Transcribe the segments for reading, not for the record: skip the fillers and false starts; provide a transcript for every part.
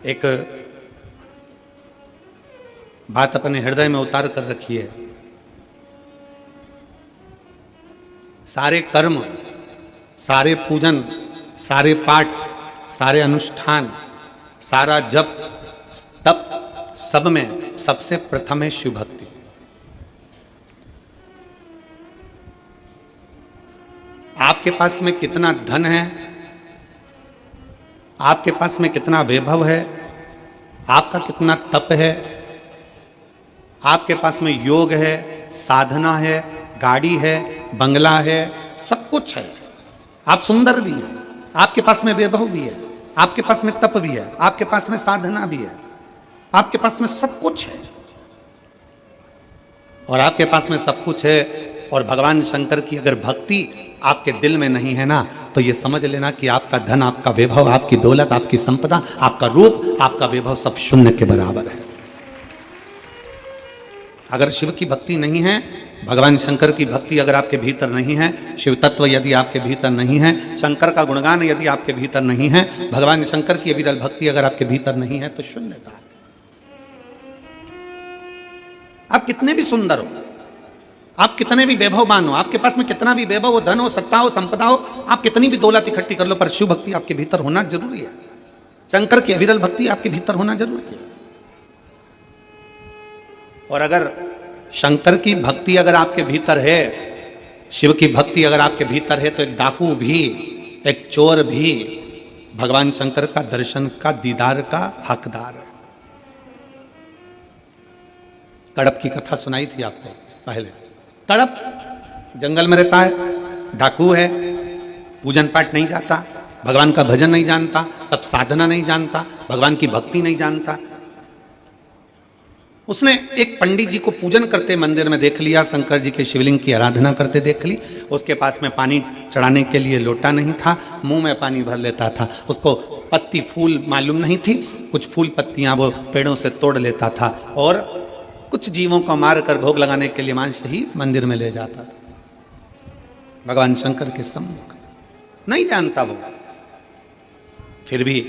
एक बात अपने हृदय में उतार कर रखी है। सारे कर्म, सारे पूजन, सारे पाठ, सारे अनुष्ठान, सारा जप तप, सब में सबसे प्रथम है शिव भक्ति। आपके पास में कितना धन है, आपके पास में कितना वैभव है, आपका कितना तप है, आपके पास में योग है, साधना है, गाड़ी है, बंगला है, सब कुछ है। आप सुंदर भी हैं, आपके पास में वैभव भी है, आपके पास में तप भी है, आपके पास में साधना भी है, आपके पास में सब कुछ है। और आपके पास में सब कुछ है और भगवान शंकर की अगर भक्ति आपके दिल में नहीं है ना, तो ये समझ लेना कि आपका धन, आपका वैभव, आपकी दौलत, आपकी संपदा, आपका रूप, आपका वैभव सब शून्य के बराबर है। अगर शिव की भक्ति नहीं है, भगवान शंकर की भक्ति अगर आपके भीतर नहीं है, शिव तत्व यदि आपके भीतर नहीं है, शंकर का गुणगान यदि आपके भीतर नहीं है, भगवान शंकर की अविरल भक्ति अगर आपके भीतर नहीं है, तो शून्यता। आप कितने भी सुंदर हो, आप कितने भी वैभववान हो, आपके पास में कितना भी वैभव हो, धन हो, सत्ता हो, संपदा हो, आप कितनी भी दौलत इकट्ठी कर लो, पर शिव भक्ति आपके भीतर होना जरूरी है। शंकर की अविरल भक्ति आपके भीतर होना जरूरी है। और अगर शंकर की भक्ति अगर आपके भीतर है, शिव की भक्ति अगर आपके भीतर है, तो एक डाकू भी, एक चोर भी भगवान शंकर का दर्शन का, दीदार का हकदार है। कड़प की कथा सुनाई थी आपको पहले। कड़प जंगल में रहता है, डाकू है, पूजन पाठ नहीं जाता, भगवान का भजन नहीं जानता, तब साधना नहीं जानता, भगवान की भक्ति नहीं जानता। उसने एक पंडित जी को पूजन करते मंदिर में देख लिया, शंकर जी के शिवलिंग की आराधना करते देख ली। उसके पास में पानी चढ़ाने के लिए लोटा नहीं था, मुंह में पानी भर लेता था। उसको पत्ती फूल मालूम नहीं थी, कुछ फूल पत्तियां वो पेड़ों से तोड़ लेता था और कुछ जीवों को मार कर भोग लगाने के लिए मांस ही मंदिर में ले जाता था। भगवान शंकर के सम्मुख नहीं जानता वो, फिर भी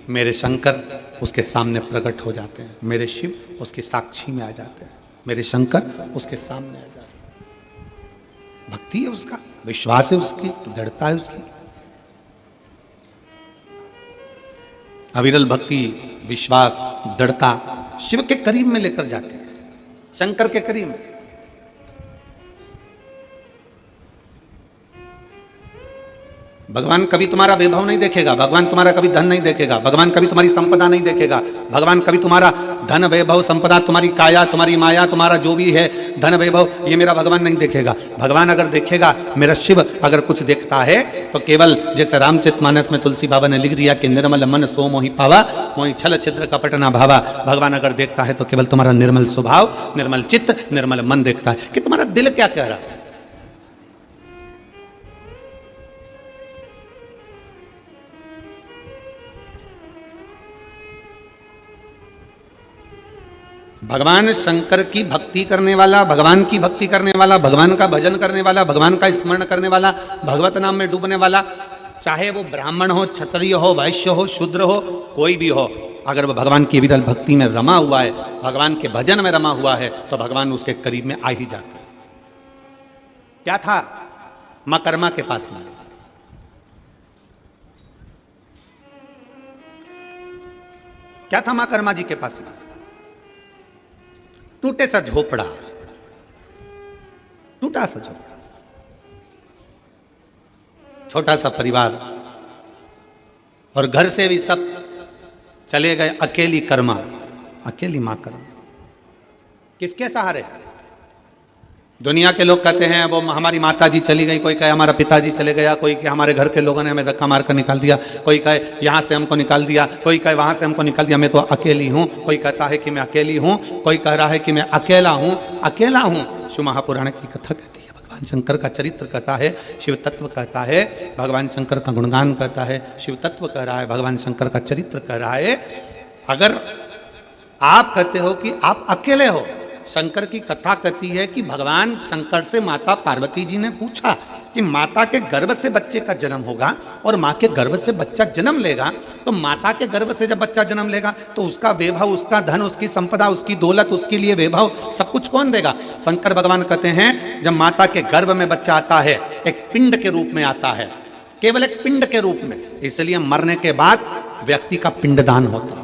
मेरे शंकर उसके सामने प्रकट हो जाते हैं, मेरे शिव उसकी साक्षी में आ जाते हैं, मेरे शंकर उसके सामने आ जाते हैं। भक्ति है उसका, विश्वास है उसकी, दृढ़ता है उसकी। अविरल भक्ति, विश्वास, दृढ़ता शिव के करीब में लेकर जाते हैं, शंकर के करीब में। भगवान कभी तुम्हारा वैभव नहीं देखेगा, भगवान तुम्हारा कभी धन नहीं देखेगा, भगवान कभी तुम्हारी संपदा नहीं देखेगा, भगवान कभी तुम्हारा धन वैभव संपदा, तुम्हारी काया, तुम्हारी माया, तुम्हारा जो भी है धन वैभव, ये मेरा भगवान नहीं देखेगा। भगवान अगर देखेगा, मेरा शिव अगर कुछ देखता है, तो केवल जैसे रामचरितमानस में तुलसी बाबा ने लिख दिया कि निर्मल मन सो मोहि पावा, मोहि छल छिद्र कपट न भावा। भगवान अगर देखता है तो केवल तुम्हारा निर्मल स्वभाव, निर्मल चित्त, निर्मल मन देखता है कि तुम्हारा दिल क्या कह रहा है। भगवान शंकर की भक्ति करने वाला, भगवान की भक्ति करने वाला, भगवान का भजन करने वाला, भगवान का स्मरण करने वाला, भगवत नाम में डूबने वाला, चाहे वो ब्राह्मण हो, क्षत्रिय हो, वैश्य हो, शूद्र हो, कोई भी हो, अगर वो भगवान की विरल भक्ति में रमा हुआ है, भगवान के भजन में रमा हुआ है, तो भगवान उसके करीब में आ ही जाता है। क्या था मां कर्मा के पास में? क्या था मां कर्मा जी के पास में? टूटे सा झोपड़ा, टूटा सा झोपड़ा, छोटा सा परिवार, और घर से भी सब चले गए। अकेली कर्मा, अकेली मां कर्मा, किसके सहारे? दुनिया के लोग कहते हैं वो हमारी माता जी चली गई, कोई कहे हमारा पिताजी चले गया, कोई कहे हमारे घर के लोगों ने हमें धक्का मार कर निकाल दिया, कोई कहे यहाँ से हमको निकाल दिया, कोई कहे वहाँ से हमको निकाल दिया, मैं तो अकेली हूँ। कोई कहता है कि मैं अकेली हूँ, कोई कह रहा है कि मैं अकेला हूँ, अकेला हूँ। शिव महापुराण की कथा कहती है, भगवान शंकर का चरित्र कहता है, शिव तत्व कहता है, भगवान शंकर का गुणगान कहता है, शिव तत्व कह रहा है, भगवान शंकर का चरित्र कह रहा है। अगर आप कहते हो कि आप अकेले हो, शंकर की कथा कहती है कि भगवान शंकर से माता पार्वती जी ने पूछा कि माता के गर्भ से बच्चे का जन्म होगा और माँ के गर्भ से बच्चा जन्म लेगा, तो माता के गर्भ से जब बच्चा जन्म लेगा तो उसका वैभव, उसका धन, उसकी संपदा, उसकी दौलत, उसके लिए वैभव सब कुछ कौन देगा? शंकर भगवान कहते हैं जब माता के गर्भ में बच्चा आता है एक पिंड के रूप में आता है, केवल एक पिंड के रूप में, इसलिए मरने के बाद व्यक्ति का पिंडदान होता है।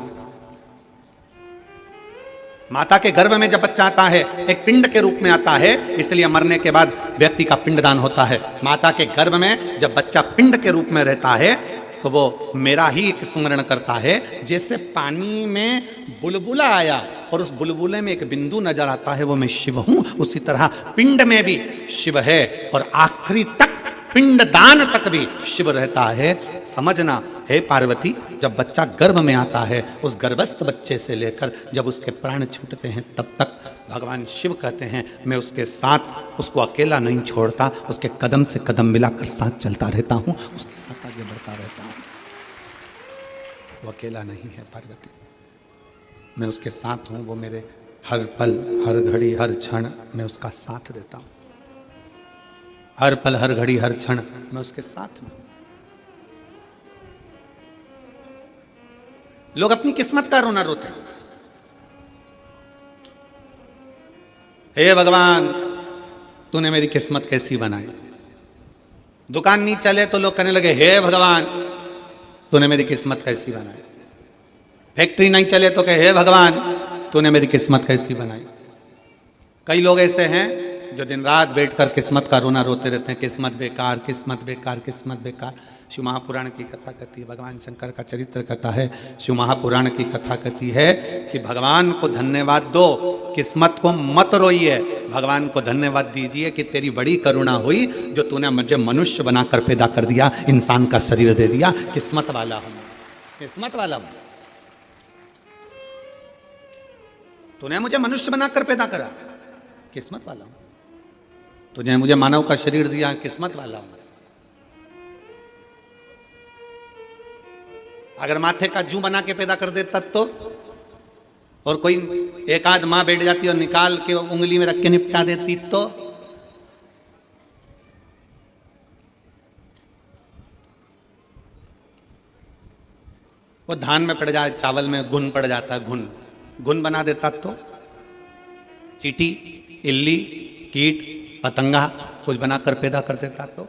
माता के गर्भ में जब बच्चा आता है एक पिंड के रूप में आता है, इसलिए मरने के बाद व्यक्ति का पिंडदान होता है। माता के गर्भ में जब बच्चा पिंड के रूप में रहता है तो वो मेरा ही एक स्मरण करता है। जैसे पानी में बुलबुला आया और उस बुलबुले में एक बिंदु नजर आता है, वो मैं शिव हूं, उसी तरह पिंड में भी शिव है और आखिरी तक पिंडदान तक भी शिव रहता है। समझना हे पार्वती, जब बच्चा गर्भ में आता है उस गर्भस्थ बच्चे से लेकर जब उसके प्राण छूटते हैं तब तक भगवान शिव कहते हैं मैं उसके साथ, उसको अकेला नहीं छोड़ता, उसके कदम से कदम मिलाकर साथ चलता रहता हूं, उसके साथ आगे बढ़ता रहता हूं। वो अकेला नहीं है पार्वती, मैं उसके साथ हूं, वो मेरे हर पल, हर घड़ी, हर क्षण मैं उसका साथ देता हूं। हर पल, हर घड़ी, हर क्षण मैं उसके साथ हूं। लोग अपनी किस्मत का रोना रोते हैं। हे भगवान, तूने मेरी किस्मत कैसी बनाई। दुकान नहीं चले तो लोग कहने लगे हे भगवान, तूने मेरी किस्मत कैसी बनाई। फैक्ट्री नहीं चले तो कहे हे भगवान, तूने मेरी किस्मत कैसी बनाई। कई लोग ऐसे हैं जो दिन रात बैठकर किस्मत का रोना रोते रहते हैं, किस्मत बेकार, किस्मत बेकार, किस्मत बेकार। शिव महापुराण की कथा कहती है, भगवान शंकर का चरित्र कहता है, शिव महापुराण की कथा कहती है कि भगवान को धन्यवाद दो, किस्मत को मत रोइए, भगवान को धन्यवाद दीजिए कि तेरी बड़ी करुणा हुई जो तूने मुझे मनुष्य बनाकर पैदा कर दिया, इंसान का शरीर दे दिया। किस्मत वाला हूं, किस्मत वाला हूं, तूने मुझे मनुष्य बनाकर पैदा करा, किस्मत वाला हूं। तुझे मुझे मानव का शरीर दिया, किस्मत वाला हूं। अगर माथे का जू बना के पैदा कर दे तब तो, और कोई एक आध मां बैठ जाती और निकाल के उंगली में रख के निपटा देती तो, वो धान में पड़ जाए, चावल में घुन पड़ जाता है, घुन बना देता तो, चींटी, इल्ली, कीट, पतंगा कुछ बनाकर पैदा कर देता तो।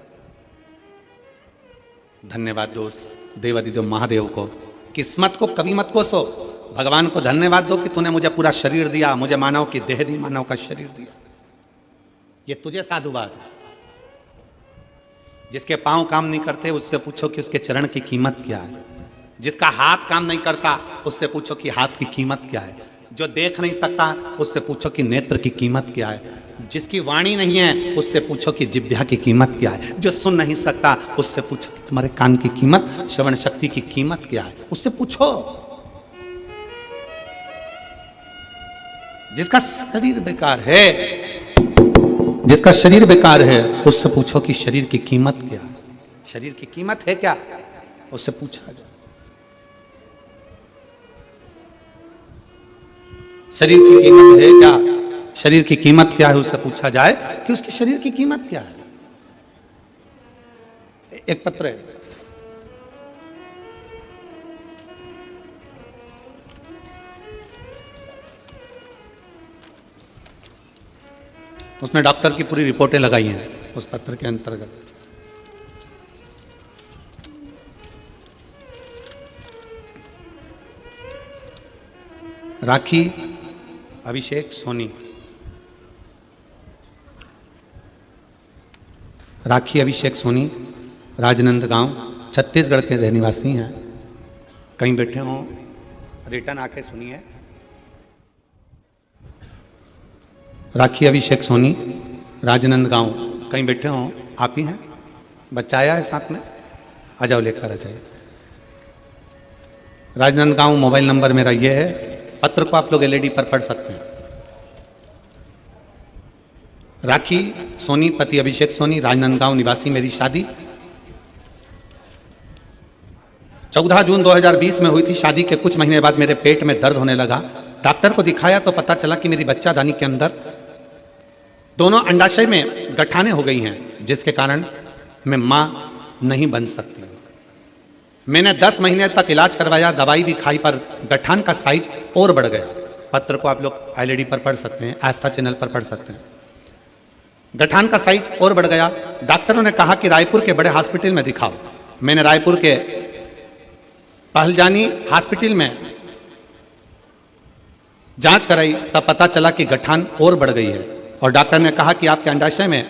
धन्यवाद दोस्त देवादिदेव महादेव को, किस्मत को कभी मत कोसो, भगवान को धन्यवाद दो कि तूने मुझे पूरा शरीर दिया, मुझे मानव की देह दी, मानव का शरीर दिया। ये तुझे साधुवाद है। जिसके पांव काम नहीं करते उससे पूछो कि उसके चरण की कीमत क्या है। जिसका हाथ काम नहीं करता उससे पूछो कि हाथ की कीमत क्या है। जो देख नहीं सकता उससे पूछो कि नेत्र की कीमत क्या है। जिसकी वाणी नहीं है उससे पूछो कि जिह्वा की कीमत क्या है। जो सुन नहीं सकता उससे पूछो कि तुम्हारे कान की कीमत, श्रवण शक्ति की कीमत क्या है, उससे पूछो। जिसका शरीर बेकार है, जिसका शरीर बेकार है उससे पूछो कि शरीर की कीमत क्या है। शरीर की कीमत है क्या, उससे पूछा जाए। शरीर की कीमत है क्या, शरीर की कीमत क्या है, उससे पूछा जाए कि उसकी शरीर की कीमत क्या है। एक पत्र है, उसने डॉक्टर की पूरी रिपोर्टें लगाई हैं उस पत्र के अंतर्गत। राखी अभिषेक सोनी, राखी अभिषेक सोनी राजनांदगांव छत्तीसगढ़ के रहनिवासी हैं। कहीं बैठे हों रिटर्न आके सुनिए। राखी अभिषेक सोनी राजनांदगांव, कहीं बैठे हों, आप ही हैं। बच्चा आया है साथ में, आ जाओ लेकर आ जाइए। राजनांदगांव मोबाइल नंबर मेरा ये है। पत्र को आप लोग एलईडी पर पढ़ सकते हैं। राखी सोनी पति अभिषेक सोनी राजनांदगांव निवासी, मेरी शादी 14 जून 2020 में हुई थी। शादी के कुछ महीने बाद मेरे पेट में दर्द होने लगा। डॉक्टर को दिखाया तो पता चला कि मेरी बच्चादानी के अंदर दोनों अंडाशय में गठाने हो गई हैं, जिसके कारण मैं माँ नहीं बन सकती। मैंने 10 महीने तक इलाज करवाया, दवाई भी खाई, पर गठान का साइज और बढ़ गया। पत्र को आप लोग ILD पर पढ़ सकते हैं, आस्था चैनल पर पढ़ सकते हैं। गठान का साइज और बढ़ गया। डॉक्टरों ने कहा कि रायपुर के बड़े हॉस्पिटल में दिखाओ। मैंने रायपुर के पहलजानी हॉस्पिटल में जांच कराई, तब पता चला कि गठान और बढ़ गई है। और डॉक्टर ने कहा कि आपके अंडाशय में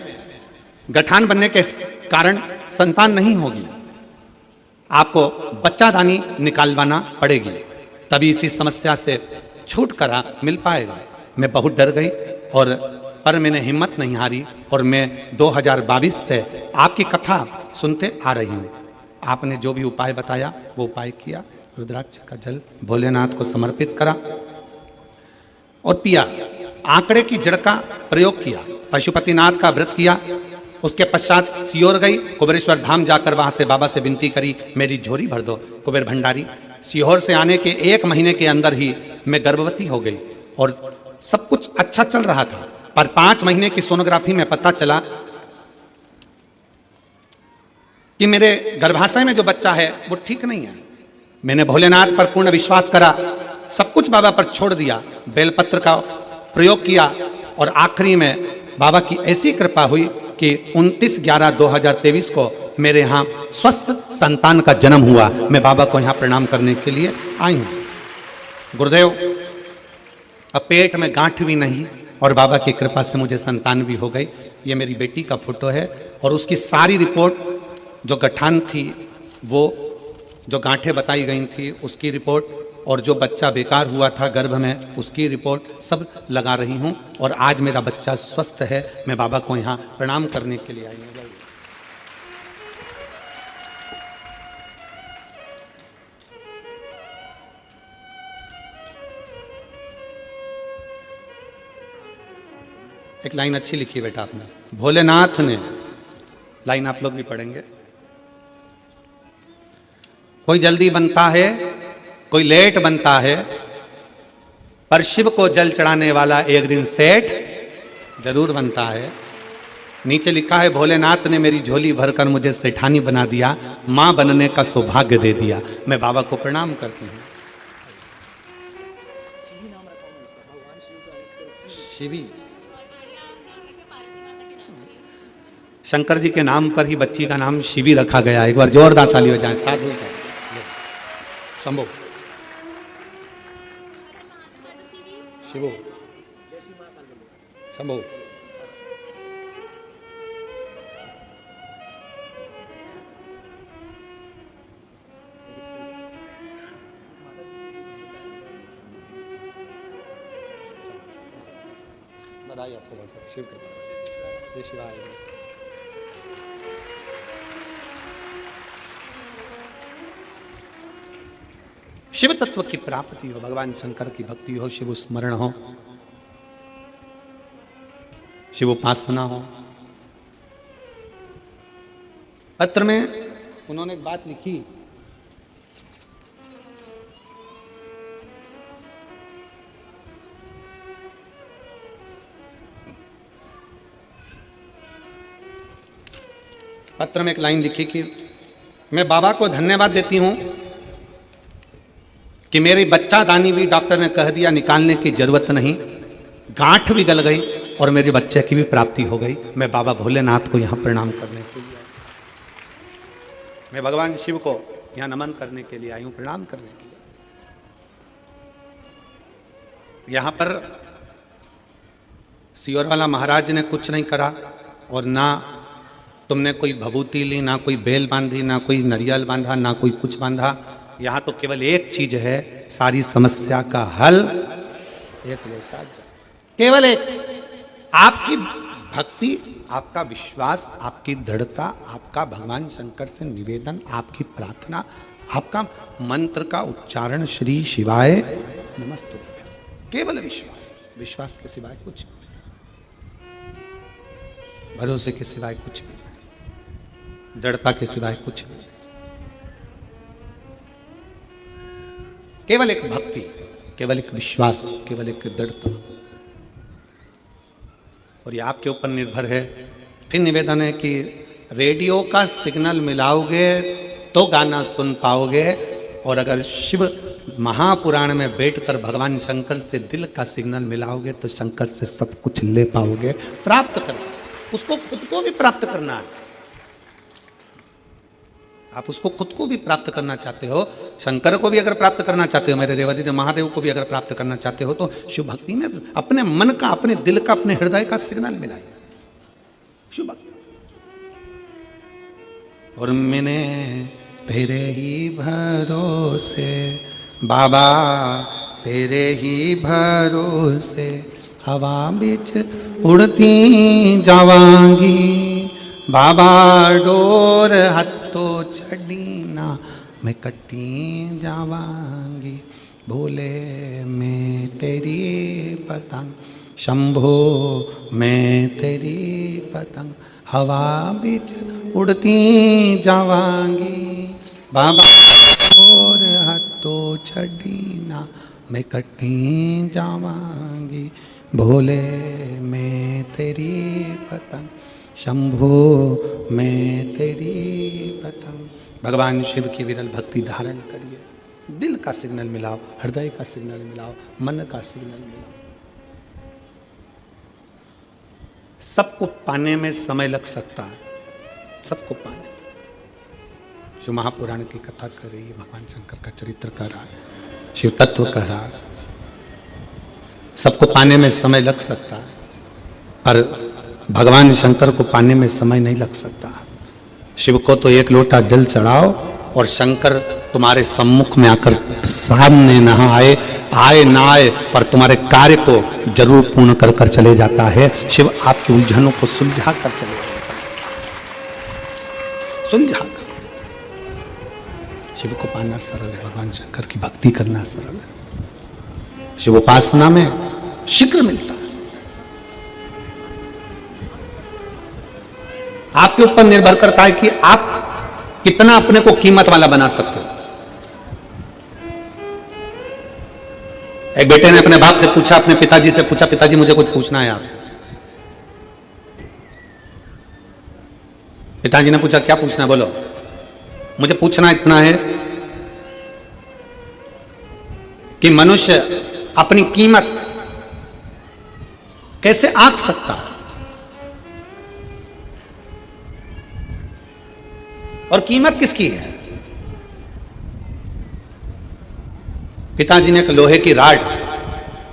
गठान बनने के कारण संतान नहीं होगी, आपको बच्चादानी निकालवाना पड़ेगी, तभी इसी समस्या से छुटकारा मिल पाएगा। मैं बहुत डर गई, और पर मैंने हिम्मत नहीं हारी, और मैं 2022 से आपकी कथा सुनते आ रही हूँ। आपने जो भी उपाय बताया वो उपाय किया। रुद्राक्ष का जल भोलेनाथ को समर्पित करा और पिया। आंकड़े की जड़ का प्रयोग किया, पशुपतिनाथ का व्रत किया। उसके पश्चात सीहोर गई, कुबेरेश्वर धाम जाकर वहां से बाबा से विनती करी, मेरी झोरी भर दो कुबेर भंडारी। सीहोर से आने के 1 महीने के अंदर ही मैं गर्भवती हो गई, और सब कुछ अच्छा चल रहा था। पर 5 महीने की सोनोग्राफी में पता चला कि मेरे गर्भाशय में जो बच्चा है वो ठीक नहीं है। मैंने भोलेनाथ पर पूर्ण विश्वास करा, सब कुछ बाबा पर छोड़ दिया, बेलपत्र का प्रयोग किया, और आखिरी में बाबा की ऐसी कृपा हुई कि 29/11/2023 को मेरे यहाँ स्वस्थ संतान का जन्म हुआ। मैं बाबा को यहाँ प्रणाम करने के लिए आई हूँ। गुरुदेव, अब पेट में गांठ भी नहीं, और बाबा की कृपा से मुझे संतान भी हो गई। ये मेरी बेटी का फोटो है, और उसकी सारी रिपोर्ट, जो गठान थी, वो जो गांठें बताई गई थी उसकी रिपोर्ट, और जो बच्चा बेकार हुआ था गर्भ में उसकी रिपोर्ट, सब लगा रही हूँ। और आज मेरा बच्चा स्वस्थ है। मैं बाबा को यहाँ प्रणाम करने के लिए आई हूँ। एक लाइन अच्छी लिखी बेटा आपने, भोलेनाथ ने, लाइन आप लोग भी पढ़ेंगे। कोई जल्दी बनता है, कोई लेट बनता है, पर शिव को जल चढ़ाने वाला एक दिन सेठ जरूर बनता है। नीचे लिखा है, भोलेनाथ ने मेरी झोली भरकर मुझे सेठानी बना दिया, मां बनने का सौभाग्य दे दिया। मैं बाबा को प्रणाम करती हूँ। शिवी, शंकर जी के नाम पर ही बच्ची का नाम शिवी रखा गया। एक बार जोरदार ताली हो जाए। साधु का शंभो, शिवो, शंभो। बधाई आपको, बहुत शिव कृपा। जय शिवाय। शिव तत्व की प्राप्ति हो, भगवान शंकर की भक्ति हो, शिव स्मरण हो, शिव उपासना हो। पत्र में उन्होंने एक बात लिखी, पत्र में एक लाइन लिखी कि मैं बाबा को धन्यवाद देती हूं कि मेरी बच्चा दानी भी डॉक्टर ने कह दिया निकालने की जरूरत नहीं, गांठ भी गल गई और मेरे बच्चे की भी प्राप्ति हो गई। मैं बाबा भोलेनाथ को यहाँ प्रणाम करने के लिए, मैं भगवान शिव को यहाँ नमन करने के लिए आई हूँ, प्रणाम करने के लिए। यहाँ पर सियोर वाला महाराज ने कुछ नहीं करा, और ना तुमने कोई भभूति ली, ना कोई बेल बांधी, ना कोई नरियल बांधा, ना कोई कुछ बांधा। यहाँ तो केवल एक चीज है, सारी समस्या का हल, एक लोटा जल, केवल एक। आपकी भक्ति, आपका विश्वास, आपकी दृढ़ता, आपका भगवान शंकर से निवेदन, आपकी प्रार्थना, आपका मंत्र का उच्चारण, श्री शिवाय नमस्तुभ्यं, केवल विश्वास, विश्वास के सिवाय कुछ नहीं, भरोसे के सिवाय कुछ नहीं, दृढ़ता के सिवाय कुछ नहीं, केवल एक भक्ति, केवल एक विश्वास, केवल एक दृढ़ता। और ये आपके ऊपर निर्भर है। फिर निवेदन है कि रेडियो का सिग्नल मिलाओगे तो गाना सुन पाओगे, और अगर शिव महापुराण में बैठकर भगवान शंकर से दिल का सिग्नल मिलाओगे तो शंकर से सब कुछ ले पाओगे, प्राप्त कर, उसको खुद को भी प्राप्त करना है। आप उसको खुद को भी प्राप्त करना चाहते हो, शंकर को भी अगर प्राप्त करना चाहते हो, मेरे देवादिदेव महादेव को भी अगर प्राप्त करना चाहते हो, तो शिव भक्ति में अपने मन का, अपने दिल का, अपने हृदय का सिग्नल मिलाइए, शिव भक्ति। और मैंने तेरे ही भरोसे बाबा, तेरे ही भरोसे हवा बिच उड़ती जावांगी, बाबा डोर हथो छड़ी ना मैं कटी जावांगी, भोले मैं तेरी पतंग, शंभो मैं तेरी पतंग, हवा बिच उड़ती जावांगी, बाबा और हथो छड़ी ना मैं कटी जावांगी, भोले मैं तेरी पतंग, शंभो मैं तेरी पतंग। भगवान शिव की विरल भक्ति धारण करिए, दिल का सिग्नल मिलाओ, हृदय का सिग्नल मिलाओ, मन का सिग्नल मिलाओ। सबको पाने में समय लग सकता है, सबको पाने में। शिव महापुराण की कथा कर रही है, भगवान शंकर का चरित्र कर रहा है, शिव तत्व कह रहा है, सबको पाने में समय लग सकता है, पर भगवान शंकर को पाने में समय नहीं लग सकता। शिव को तो एक लोटा जल चढ़ाओ और शंकर तुम्हारे सम्मुख में आकर सामने न आए, आए ना आए, पर तुम्हारे कार्य को जरूर पूर्ण कर कर चले जाता है। शिव आपकी उलझनों को सुलझा कर चले जाता है, सुलझा कर। शिव को पाना सरल है, भगवान शंकर की भक्ति करना सरल है। शिव उपासना में शीघ्र मिलता है। आपके ऊपर निर्भर करता है कि आप कितना अपने को कीमत वाला बना सकते हो। एक बेटे ने अपने बाप से पूछा, अपने पिताजी से पूछा, पिताजी मुझे कुछ पूछना है आपसे। पिताजी ने पूछा, क्या पूछना है, बोलो। मुझे पूछना इतना है कि मनुष्य अपनी कीमत कैसे आंक सकता है, और कीमत किसकी है। पिताजी ने एक लोहे की राड,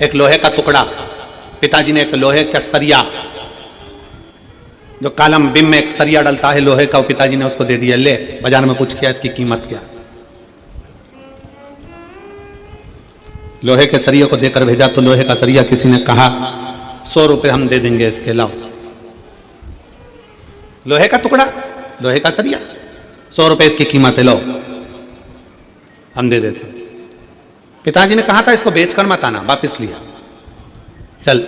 एक लोहे का टुकड़ा, पिताजी ने एक लोहे का सरिया, जो कालम बिम में एक सरिया डलता है लोहे का, वो पिताजी ने उसको दे दिया, ले बाजार में पूछ किया इसकी कीमत क्या। लोहे के सरिये को देकर भेजा तो लोहे का सरिया किसी ने कहा 100 रुपए हम दे देंगे इसके, लाओ। लोहे का टुकड़ा, लोहे का सरिया, 100 रुपए इसकी कीमत है, लो हम दे देते। पिताजी ने कहा था इसको बेचकर मत आना, वापिस लिया, चल।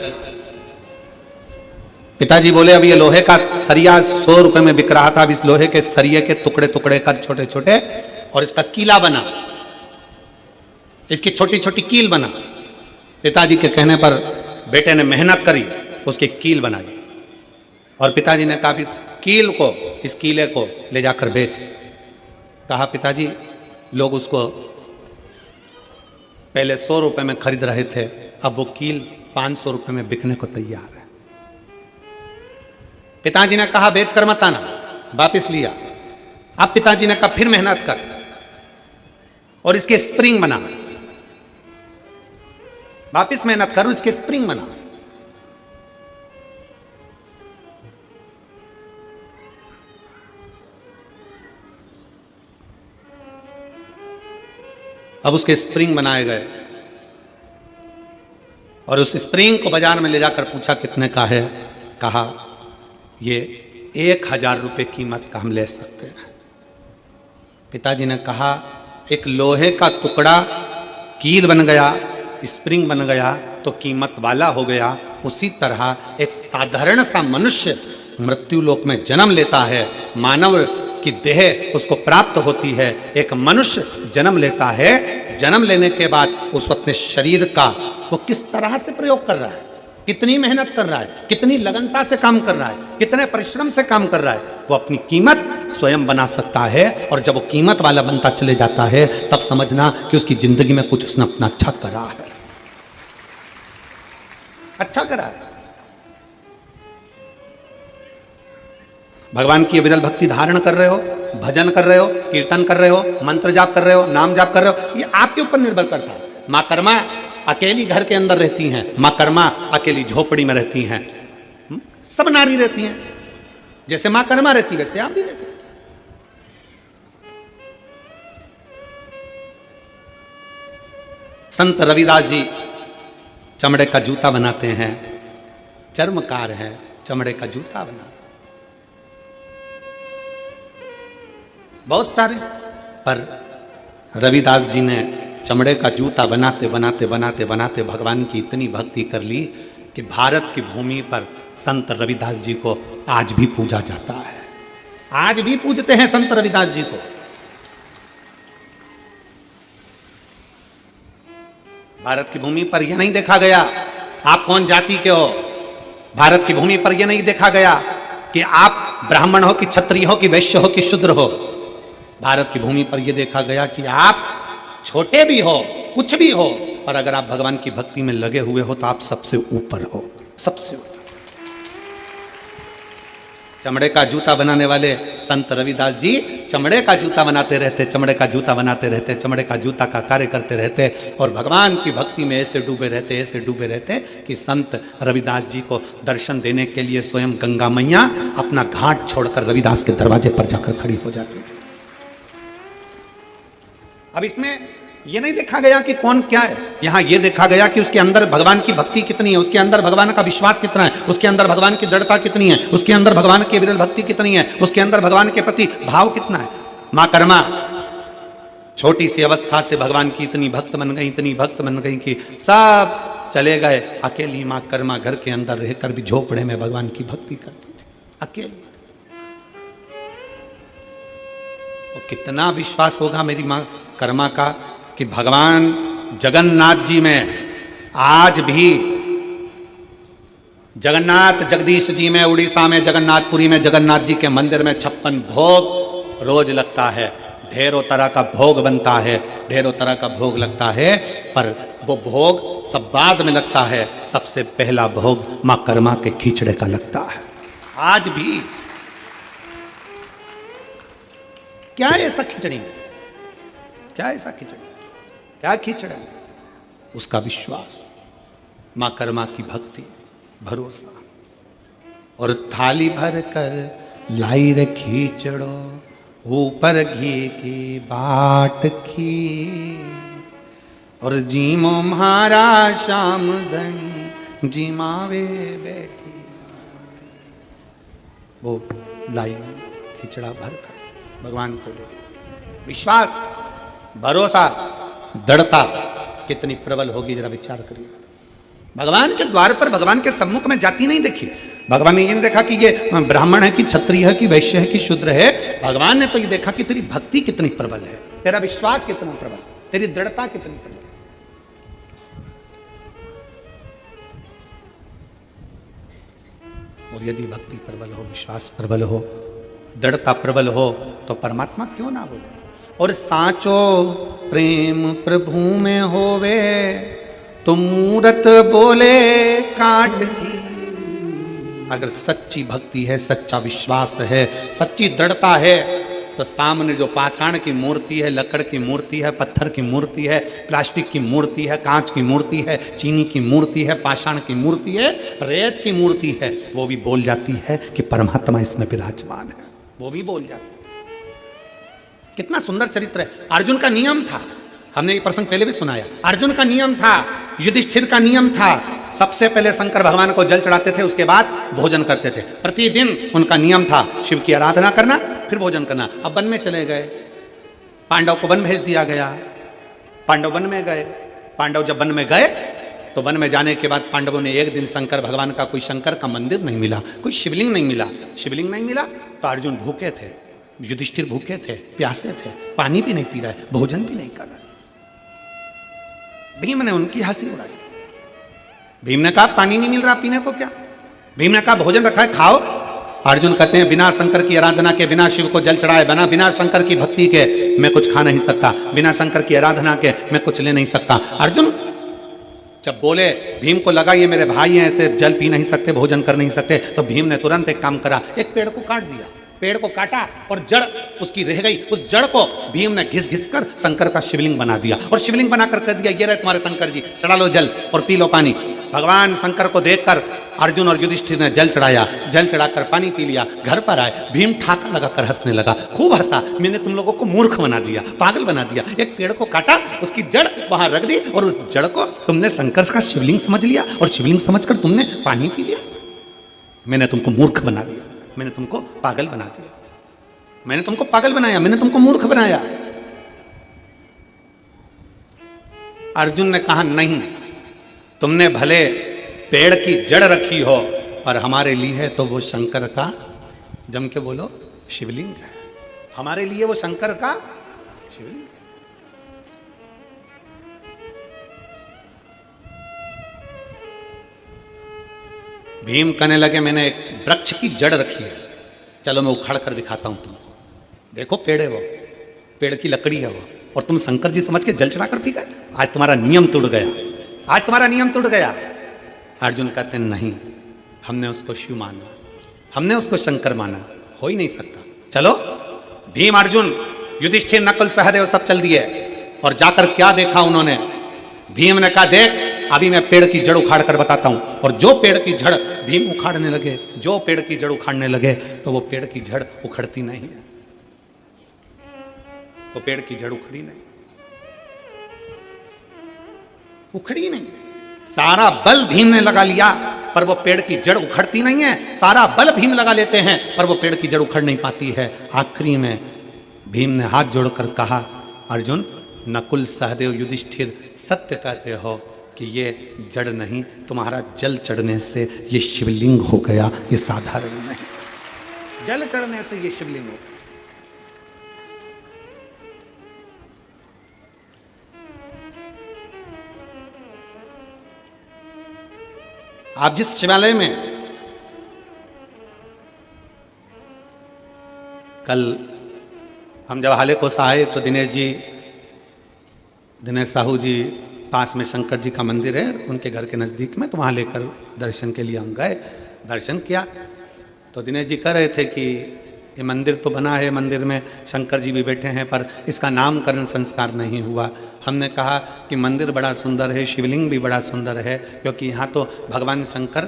पिताजी बोले अब ये लोहे का सरिया 100 रुपए में बिक रहा था, अब इस लोहे के सरिये के टुकड़े टुकड़े कर छोटे छोटे, और इसका कीला बना, इसकी छोटी छोटी कील बना। पिताजी के कहने पर बेटे ने मेहनत करी, उसकी कील बनाई, और पिताजी ने कहा इस कील को, इस कीले को ले जाकर बेच। कहा पिताजी लोग उसको पहले 100 रुपए में खरीद रहे थे, अब वो कील 500 रुपए में बिकने को तैयार है। पिताजी ने कहा बेच कर मत आना, वापिस लिया। अब पिताजी ने कहा फिर मेहनत कर और इसके स्प्रिंग बना, वापिस मेहनत कर, इसके स्प्रिंग बना। अब उसके स्प्रिंग बनाए गए, और उस स्प्रिंग को बाजार में ले जाकर पूछा कितने का है। कहा ये 1000 रुपए कीमत का हम ले सकते हैं। पिताजी ने कहा एक लोहे का टुकड़ा कील बन गया, स्प्रिंग बन गया तो कीमत वाला हो गया। उसी तरह एक साधारण सा मनुष्य मृत्यु लोक में जन्म लेता है, मानव की देह उसको प्राप्त होती है। एक मनुष्य जन्म लेता है, जन्म लेने के बाद उस अपने शरीर का वो किस तरह से प्रयोग कर रहा है, कितनी मेहनत कर रहा है, कितनी लगनता से काम कर रहा है, कितने परिश्रम से काम कर रहा है, वो अपनी कीमत स्वयं बना सकता है। और जब वो कीमत वाला बनता चले जाता है तब समझना कि उसकी जिंदगी में कुछ उसने अपना अच्छा करा है, अच्छा करा है। भगवान की विरल भक्ति धारण कर रहे हो, भजन कर रहे हो, कीर्तन कर रहे हो, मंत्र जाप कर रहे हो, नाम जाप कर रहे हो, ये आपके ऊपर निर्भर करता है। मां कर्मा अकेली घर के अंदर रहती हैं, मां कर्मा अकेली झोपड़ी में रहती हैं। सब नारी रहती हैं, जैसे मां कर्मा रहती वैसे आप भी रहते। संत रविदास जी चमड़े का जूता बनाते हैं, चर्मकार है, चमड़े का जूता बना, बहुत सारे। पर रविदास जी ने चमड़े का जूता बनाते बनाते बनाते बनाते भगवान की इतनी भक्ति कर ली कि भारत की भूमि पर संत रविदास जी को आज भी पूजा जाता है। आज भी पूजते हैं संत रविदास जी को। भारत की भूमि पर यह नहीं देखा गया आप कौन जाति के हो। भारत की भूमि पर यह नहीं देखा गया कि आप ब्राह्मण हो कि क्षत्रिय हो कि वैश्य हो कि शूद्र हो। भारत की भूमि पर यह देखा गया कि आप छोटे भी हो, कुछ भी हो, और अगर आप भगवान की भक्ति में लगे हुए हो तो आप सबसे ऊपर हो, सबसे ऊपर। चमड़े का जूता बनाने वाले संत रविदास जी चमड़े का जूता बनाते रहते, चमड़े का जूता बनाते रहते, चमड़े का जूता का कार्य करते रहते और भगवान की भक्ति में ऐसे डूबे रहते, ऐसे डूबे रहते कि संत रविदास जी को दर्शन देने के लिए स्वयं गंगा मैया अपना घाट छोड़कर रविदास के दरवाजे पर जाकर खड़ी हो जाती थी। अब इसमें यह नहीं देखा गया कि कौन क्या है, यहां यह देखा गया कि उसके अंदर भगवान की भक्ति कितनी है, उसके अंदर भगवान का विश्वास कितना है, उसके अंदर भगवान की दृढ़ता कितनी है, उसके अंदर भगवान की विरल भक्ति कितनी है, उसके अंदर भगवान के प्रति भाव कितना है। मां कर्मा छोटी सी अवस्था से भगवान की इतनी भक्त बन गई, इतनी भक्त बन गई कि सब चले गए। अकेली मां कर्मा घर के अंदर रहकर भी झोपड़े में भगवान की भक्ति करती थी, अकेली। और कितना विश्वास होगा मेरी मां कर्मा का कि भगवान जगन्नाथ जी में आज भी, जगन्नाथ जगदीश जी में, उड़ीसा में जगन्नाथपुरी में जगन्नाथ जी के मंदिर में 56 भोग रोज लगता है। ढेरों तरह का भोग बनता है, ढेरों तरह का भोग लगता है, पर वो भोग सब बाद में लगता है। सबसे पहला भोग मां कर्मा के खिचड़े का लगता है। आज भी क्या है ऐसा खिचड़ी में, क्या ऐसा खिचड़ी, क्या खिचड़ा? उसका विश्वास, मां कर्मा की भक्ति, भरोसा। और थाली भर कर लाई रे खिचड़ो, ऊपर घी की बाट की, और जीमो म्हारा श्याम धनी जीमावे बैठी। वो लाई खिचड़ा भर कर भगवान को दे। विश्वास, भरोसा, दृढ़ता कितनी प्रबल होगी, जरा विचार करिए। भगवान के द्वार पर, भगवान के सम्मुख में जाति नहीं देखी। भगवान ने ये नहीं देखा कि ये ब्राह्मण है कि क्षत्रिय है कि वैश्य है कि शूद्र है। भगवान ने तो ये देखा कि तेरी भक्ति कितनी प्रबल है, तेरा विश्वास कितना प्रबल, तेरी दृढ़ता कितनी प्रबल। और यदि भक्ति प्रबल हो, विश्वास प्रबल हो, दृढ़ता प्रबल हो तो परमात्मा क्यों ना बोले। और साचो प्रेम प्रभु में होवे तो मूरत बोले काट की। अगर सच्ची भक्ति है, सच्चा विश्वास है, सच्ची दृढ़ता है, तो सामने जो पाषाण की मूर्ति है, लकड़ की मूर्ति है, पत्थर की मूर्ति है, प्लास्टिक की मूर्ति है, कांच की मूर्ति है, चीनी की मूर्ति है, पाषाण की मूर्ति है, रेत की मूर्ति है, वो भी बोल जाती है कि परमात्मा इसमें विराजमान है। वो भी बोल जाती है। कितना सुंदर चरित्र है। अर्जुन का नियम था, हमने ये प्रसंग पहले भी सुनाया। अर्जुन का नियम था, युधिष्ठिर का नियम था, सबसे पहले शंकर भगवान को जल चढ़ाते थे, उसके बाद भोजन करते थे। प्रतिदिन उनका नियम था शिव की आराधना करना, फिर भोजन करना। अब वन में चले गए, पांडव को वन भेज दिया गया, पांडव वन में गए। पांडव जब वन में गए तो वन में जाने के बाद पांडवों ने एक दिन शंकर भगवान का, कोई शंकर का मंदिर नहीं मिला, कोई शिवलिंग नहीं मिला। शिवलिंग नहीं मिला तो अर्जुन भूखे थे, युधिष्ठिर भूखे थे, प्यासे थे, पानी भी नहीं पी रहे, भोजन भी नहीं कर रहे। भीम ने उनकी हंसी उड़ाई। भीम ने कहा पानी नहीं मिल रहा पीने को क्या? भीम ने कहा भोजन रखा है खाओ। अर्जुन कहते हैं बिना शंकर की आराधना के, बिना शिव को जल चढ़ाए, बिना शंकर की भक्ति के मैं कुछ खा नहीं सकता, बिना शंकर की आराधना के मैं कुछ ले नहीं सकता। अर्जुन जब बोले, भीम को लगा ये मेरे भाई हैं, ऐसे जल पी नहीं सकते, भोजन कर नहीं सकते, तो भीम ने तुरंत एक काम करा, एक पेड़ को काट दिया। पेड़ को काटा और जड़ उसकी रह गई, उस जड़ को भीम ने घिस घिस कर शंकर का शिवलिंग बना दिया और शिवलिंग बनाकर कह दिया ये रहे तुम्हारे शंकर जी, चढ़ा लो जल और पी लो पानी। भगवान शंकर को देखकर अर्जुन और युधिष्ठिर ने जल चढ़ाया, जल चढ़ाकर पानी पी लिया। घर पर आए, भीम ठाका लगाकर हंसने लगा, खूब हंसा, मैंने तुम लोगों को मूर्ख बना दिया, पागल बना दिया। एक पेड़ को काटा, उसकी जड़ वहां रख दी और उस जड़ को तुमने शंकर का शिवलिंग समझ लिया और शिवलिंग समझकर तुमने पानी पी लिया। मैंने तुमको मूर्ख बना दिया, मैंने तुमको पागल बना दिया, मैंने तुमको पागल बनाया, मैंने तुमको मूर्ख बनाया। अर्जुन ने कहा नहीं, तुमने भले पेड़ की जड़ रखी हो पर हमारे लिए है तो वो शंकर का, जम के बोलो, शिवलिंग है। हमारे लिए वो शंकर का शिवलिंग। भीम कहने लगे मैंने एक वृक्ष की जड़ रखी है, चलो मैं उखाड़ कर दिखाता हूं तुमको, देखो पेड़ है वो, पेड़ की लकड़ी है वो, और तुम शंकर जी समझ के जल चढ़ा कर पी गए। आज तुम्हारा नियम टूट गया, आज तुम्हारा नियम टूट गया। अर्जुन कहते नहीं, हमने उसको शिव माना, हमने उसको शंकर माना, हो ही नहीं सकता। चलो भीम, अर्जुन, युधिष्ठिर, नकुल, सहदेव सब चल दिए और जाकर क्या देखा उन्होंने। भीम ने कहा देख अभी मैं पेड़ की जड़ उखाड़ कर बताता हूं। और जो पेड़ की जड़ भीम उखाड़ने लगे, जो पेड़ की जड़ उखाड़ने लगे तो वो पेड़ की जड़ उखड़ती नहीं है, वो पेड़ की जड़ उखड़ी नहीं, उखड़ी नहीं। सारा बल भीम ने लगा लिया पर वो पेड़ की जड़ उखड़ती नहीं है। सारा बल भीम लगा लेते हैं पर वो पेड़ की जड़ उखड़ नहीं पाती है। आखिरी में भीम ने हाथ जोड़कर कहा, अर्जुन, नकुल, सहदेव, युधिष्ठिर, सत्य कहते हो कि ये जड़ नहीं, तुम्हारा जल चढ़ने से ये शिवलिंग हो गया, ये साधारण नहीं, जल चढ़ने से ये शिवलिंग हो गया। आप जिस शिवालय में कल हम जब हालेकोसा आए तो दिनेश साहू जी, पास में शंकर जी का मंदिर है उनके घर के नज़दीक में, तो वहाँ लेकर दर्शन के लिए हम गए, दर्शन किया। तो दिनेश जी कह रहे थे कि ये मंदिर तो बना है, मंदिर में शंकर जी भी बैठे हैं पर इसका नामकरण संस्कार नहीं हुआ। हमने कहा कि मंदिर बड़ा सुंदर है, शिवलिंग भी बड़ा सुंदर है, क्योंकि यहाँ तो भगवान शंकर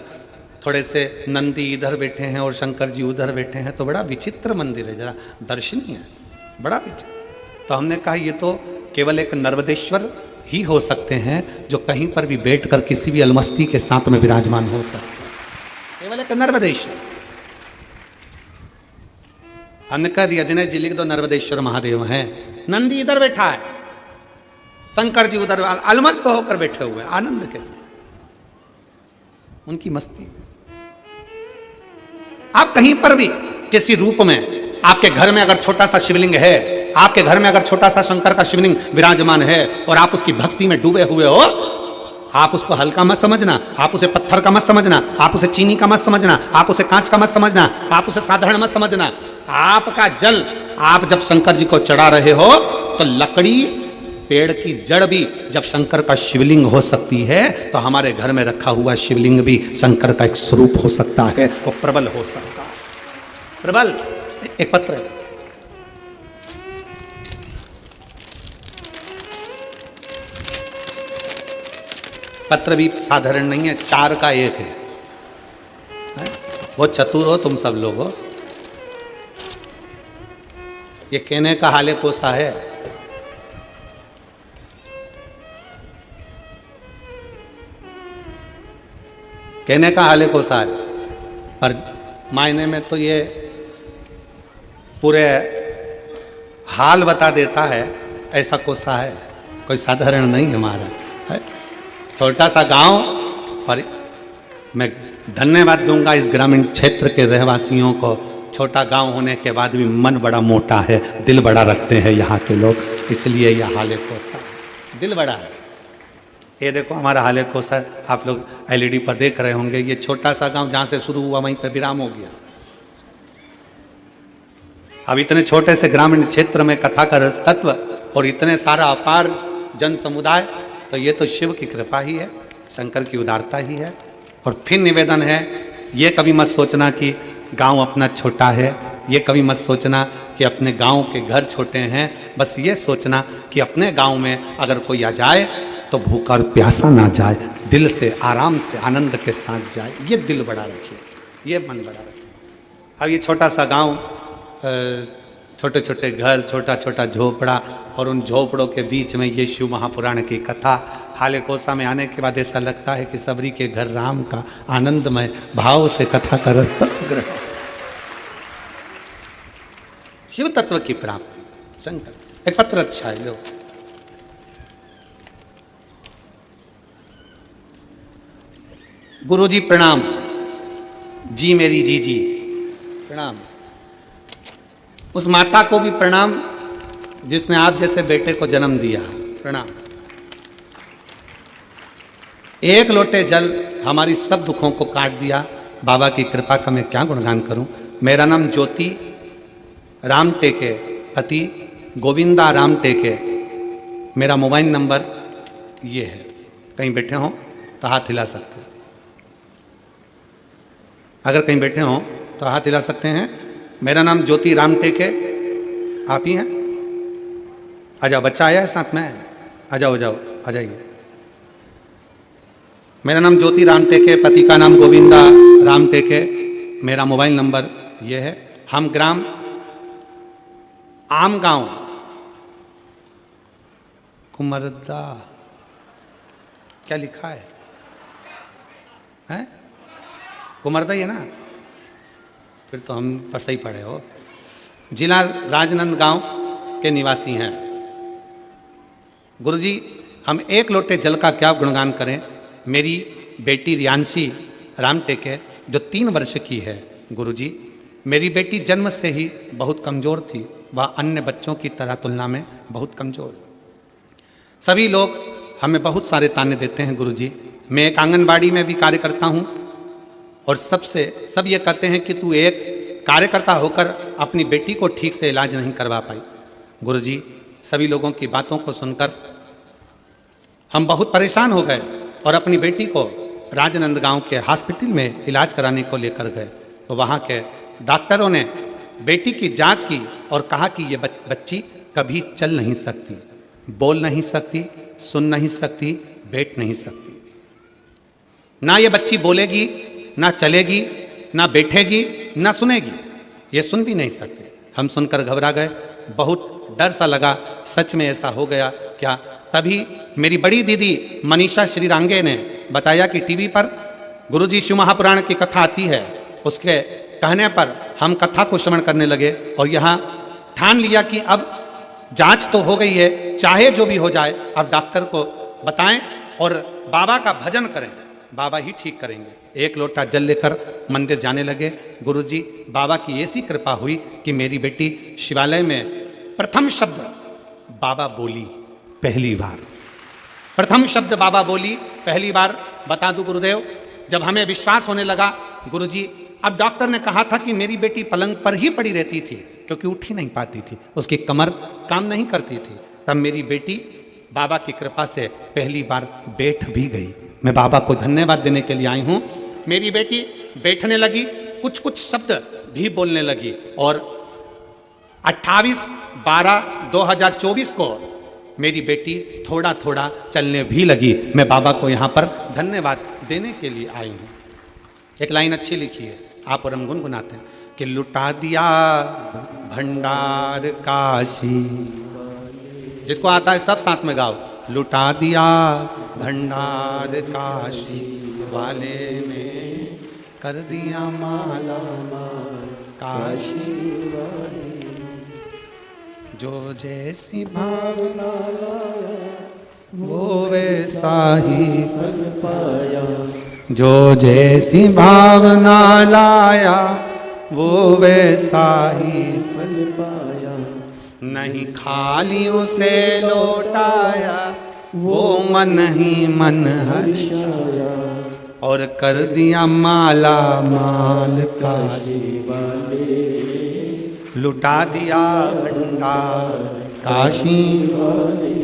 थोड़े से नंदी इधर बैठे हैं और शंकर जी उधर बैठे हैं, तो बड़ा विचित्र मंदिर है, जरा दर्शनीय है, बड़ा विचित्र। तो हमने कहा ये तो केवल एक नर्मदेश्वर ही हो सकते हैं जो कहीं पर भी बैठकर किसी भी अलमस्ती के साथ में विराजमान हो सकते हैं, केवल एक नर्मदेश्वर। हमने कह दिया दिनेश जी लिख दो नर्मदेश्वर महादेव हैं, नंदी इधर बैठा है, शंकर जी उधर अलमस्त होकर बैठे हुए, आनंद के साथ उनकी मस्ती। आप कहीं पर भी किसी रूप में, आपके घर में अगर छोटा सा शिवलिंग है, आपके घर में अगर छोटा सा शंकर का शिवलिंग विराजमान है और आप उसकी भक्ति में डूबे हुए हो, आप उसको हल्का मत समझना, आप उसे पत्थर का मत समझना, आप उसे चीनी का मत समझना, आप उसे कांच का मत समझना, आप उसे साधारण मत समझना। आपका जल आप जब शंकर जी को चढ़ा रहे हो तो लकड़ी, पेड़ की जड़ भी जब शंकर का शिवलिंग हो सकती है तो हमारे घर में रखा हुआ शिवलिंग भी शंकर का एक स्वरूप हो सकता है, वो प्रबल हो सकता है, प्रबल। एक पत्र है, पत्र भी साधारण नहीं है, 4 का 1 है, वो चतुर हो तुम सब लोग हो। ये कहने का हालेकोसा है, कहने का हालेकोसा है, पर मायने में तो ये पूरे हाल बता देता है, ऐसा कोसा है, कोई साधारण नहीं है हमारा, है छोटा सा गांव। और मैं धन्यवाद दूंगा इस ग्रामीण क्षेत्र के रहवासियों को, छोटा गांव होने के बाद भी मन बड़ा मोटा है, दिल बड़ा रखते हैं यहाँ के लोग, इसलिए यह हालेकोसा, दिल बड़ा है, ये देखो हमारा हाल को सर, आप लोग एलईडी पर देख रहे होंगे, ये छोटा सा गांव जहां से शुरू हुआ वहीं पर विराम हो गया। अब इतने छोटे से ग्रामीण क्षेत्र में कथा का रस तत्व और इतने सारा अपार जन समुदाय, तो ये तो शिव की कृपा ही है, शंकर की उदारता ही है। और फिर निवेदन है, ये कभी मत सोचना कि गांव अपना छोटा है, ये कभी मत सोचना कि अपने गांव के घर छोटे हैं। बस ये सोचना कि अपने गांव में अगर कोई आ जाए तो भूखा और प्यासा ना जाए, दिल से आराम से आनंद के साथ जाए। ये दिल बड़ा रखिए, ये मन बड़ा रखिए। अब ये छोटा सा गांव, छोटे छोटे घर, छोटा छोटा झोपड़ा, और उन झोपड़ों के बीच में ये शिव महापुराण की कथा। हाले कोसा में आने के बाद ऐसा लगता है कि सबरी के घर राम का आनंदमय भाव से कथा का रस तत्व ग्रहण, शिव तत्व की प्राप्ति। शंकर एक पत्र अच्छा है, लो गुरु जी प्रणाम, जी मेरी जी जी प्रणाम। उस माता को भी प्रणाम जिसने आप जैसे बेटे को जन्म दिया, प्रणाम। एक लोटे जल हमारी सब दुखों को काट दिया। बाबा की कृपा का मैं क्या गुणगान करूं। मेरा नाम ज्योति राम टेके, पति गोविंदा राम टेके। मेरा मोबाइल नंबर ये है, कहीं बैठे हों तो हाथ हिला सकते हैं। अगर कहीं बैठे हों तो हाथ हिला सकते हैं। मेरा नाम ज्योति राम टेके, आप ही हैं? आ जाओ, बच्चा आया है साथ में, आ जाओ जाओ, आ जाइए। मेरा नाम ज्योति राम टेके, पति का नाम गोविंदा राम टेके। मेरा मोबाइल नंबर ये है। हम ग्राम आम गांव कुमरदा, क्या लिखा है? हैं? कुमरदा ही है ना? फिर तो हम पर सही पढ़े हो। जिला राजनांदगांव के निवासी हैं। गुरुजी, हम एक लोटे जल का क्या गुणगान करें। मेरी बेटी रियांशी राम टेके जो 3 वर्ष की है। गुरुजी, मेरी बेटी जन्म से ही बहुत कमज़ोर थी, वह अन्य बच्चों की तरह तुलना में बहुत कमज़ोर। सभी लोग हमें बहुत सारे ताने देते हैं। गुरुजी, मैं एक आंगनबाड़ी में भी कार्य करता हूँ और सब ये कहते हैं कि तू एक कार्यकर्ता होकर अपनी बेटी को ठीक से इलाज नहीं करवा पाई। गुरुजी, सभी लोगों की बातों को सुनकर हम बहुत परेशान हो गए और अपनी बेटी को राजनांदगांव के हॉस्पिटल में इलाज कराने को लेकर गए। तो वहाँ के डॉक्टरों ने बेटी की जांच की और कहा कि ये बच्ची कभी चल नहीं सकती, बोल नहीं सकती, सुन नहीं सकती, बैठ नहीं सकती। ना ये बच्ची बोलेगी, ना चलेगी, ना बैठेगी, ना सुनेगी, ये सुन भी नहीं सकते। हम सुनकर घबरा गए, बहुत डर सा लगा, सच में ऐसा हो गया क्या। तभी मेरी बड़ी दीदी मनीषा श्रीरांगे ने बताया कि टीवी पर गुरुजी शिव महापुराण की कथा आती है। उसके कहने पर हम कथा को श्रवण करने लगे और यहाँ ठान लिया कि अब जांच तो हो गई है, चाहे जो भी हो जाए, अब डॉक्टर को बताएं और बाबा का भजन करें, बाबा ही ठीक करेंगे। एक लोटा जल लेकर मंदिर जाने लगे। गुरुजी, बाबा की ऐसी कृपा हुई कि मेरी बेटी शिवालय में प्रथम शब्द बाबा बोली पहली बार। प्रथम शब्द बाबा बोली पहली बार। बता दूं गुरुदेव, जब हमें विश्वास होने लगा, गुरुजी, अब डॉक्टर ने कहा था कि मेरी बेटी पलंग पर ही पड़ी रहती थी क्योंकि उठ ही नहीं पाती थी, उसकी कमर काम नहीं करती थी। तब मेरी बेटी बाबा की कृपा से पहली बार बैठ भी गई। मैं बाबा को धन्यवाद देने के लिए आई हूँ। मेरी बेटी बैठने लगी, कुछ कुछ शब्द भी बोलने लगी और 28/12/2024 को मेरी बेटी थोड़ा थोड़ा चलने भी लगी। मैं बाबा को यहाँ पर धन्यवाद देने के लिए आई हूँ। एक लाइन अच्छी लिखी है, आप और हम गुनगुनाते हैं कि लुटा दिया भंडार काशी। जिसको आता है सब साथ में गाओ। लुटा दिया भंडार काशी वाले ने, कर दिया माला काशी वाले। जो जैसी भावना लाया वो वैसा ही फल पाया। जो जैसी भावना लाया वो वैसा ही फल पाया। नहीं खाली उसे लौटाया, वो मन ही मन हर्षाया, और कर दिया माला माल काशी वाले, लुटा दिया भंडार काशी वाले।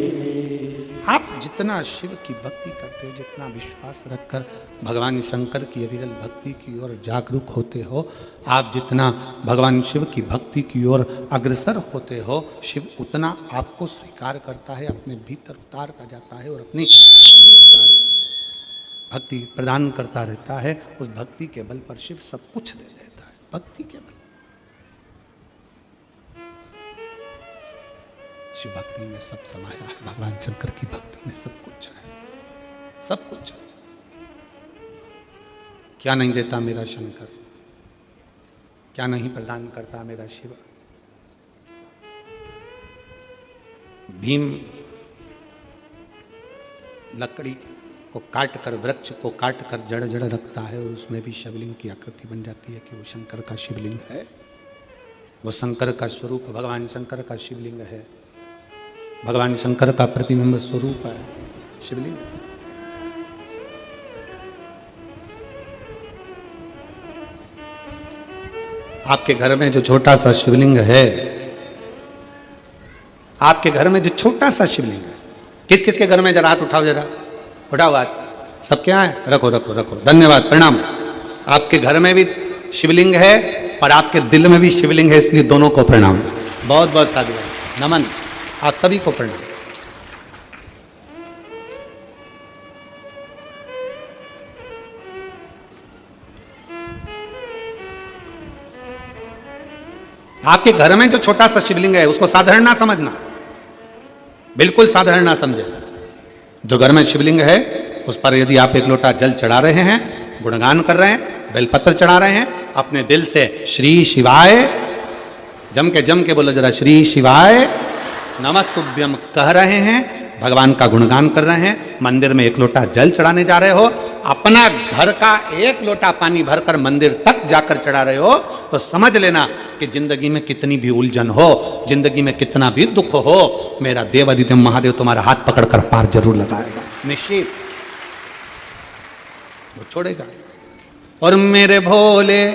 आप जितना शिव की भक्ति करते हो, जितना विश्वास रखकर भगवान शंकर की अविरल भक्ति की ओर जागरूक होते हो, आप जितना भगवान शिव की भक्ति की ओर अग्रसर होते हो, शिव उतना आपको स्वीकार करता है, अपने भीतर उतारता जाता है और अपनी भक्ति प्रदान करता रहता है। उस भक्ति के बल पर शिव सब कुछ दे देता है, भक्ति के बल। शिव भक्ति में सब समाया है, भगवान शंकर की भक्ति में सब कुछ है, सब कुछ। क्या नहीं देता मेरा शंकर, क्या नहीं प्रदान करता मेरा शिव। भीम लकड़ी को काट कर, वृक्ष को काट कर जड़ जड़ रखता है और उसमें भी शिवलिंग की आकृति बन जाती है कि वो शंकर का शिवलिंग है, वो शंकर का स्वरूप भगवान शंकर का शिवलिंग है, भगवान शंकर का प्रतिबिंब स्वरूप है शिवलिंग। आपके घर में जो छोटा सा शिवलिंग है, आपके घर में जो छोटा सा शिवलिंग है, किस किस के घर में, जरा हाथ उठाओ, जरा उठाओ हाथ, सबके यहाँ है? रखो रखो रखो, धन्यवाद, प्रणाम। आपके घर में भी शिवलिंग है और आपके दिल में भी शिवलिंग है, इसलिए दोनों को प्रणाम, बहुत बहुत साधुवाद, नमन, आप सभी को प्रणाम। आपके घर में जो छोटा सा शिवलिंग है उसको साधारण ना समझना, बिल्कुल साधारण ना समझे। जो घर में शिवलिंग है उस पर यदि आप एक लोटा जल चढ़ा रहे हैं, गुणगान कर रहे हैं, बेलपत्र चढ़ा रहे हैं, अपने दिल से श्री शिवाय जम के बोलो जरा, श्री शिवाय नमस्तुभ्यम कह रहे हैं, भगवान का गुणगान कर रहे हैं, मंदिर में एक लोटा जल चढ़ाने जा रहे हो, अपना घर का एक लोटा पानी भरकर मंदिर तक जाकर चढ़ा रहे हो, तो समझ लेना कि जिंदगी में कितनी भी उलझन हो, जिंदगी में कितना भी दुख हो, मेरा देवादिदेव महादेव तुम्हारा हाथ पकड़कर पार जरूर लगाएगा, निश्चित वो छोड़ेगा। और मेरे भोले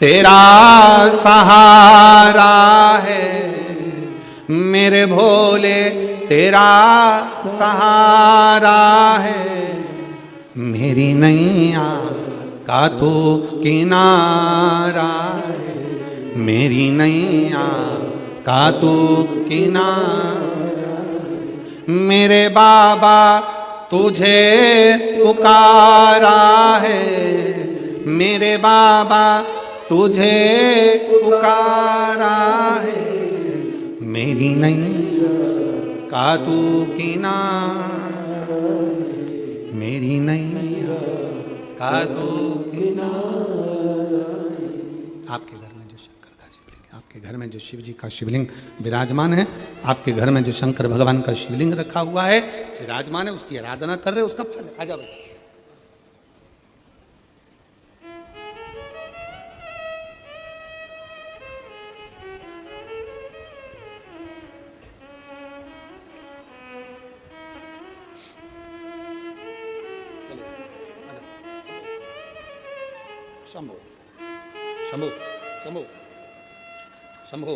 तेरा सहारा है, मेरे भोले तेरा सहारा है, मेरी नैया का तो किनारा है, मेरी नैया का तो किनारा, मेरे बाबा तुझे पुकारा है, मेरे बाबा तुझे पुकारा है, मेरी नैया का तू किनारा, मेरी नैया का तू किनारा। आपके घर में जो शंकर का शिवलिंग, आपके घर में जो शिव जी का शिवलिंग विराजमान है, आपके घर में जो शंकर भगवान का शिवलिंग रखा हुआ है, विराजमान है, उसकी आराधना कर रहे हो, उसका फल आ जाओ। शंभो शंभो शंभो शंभो,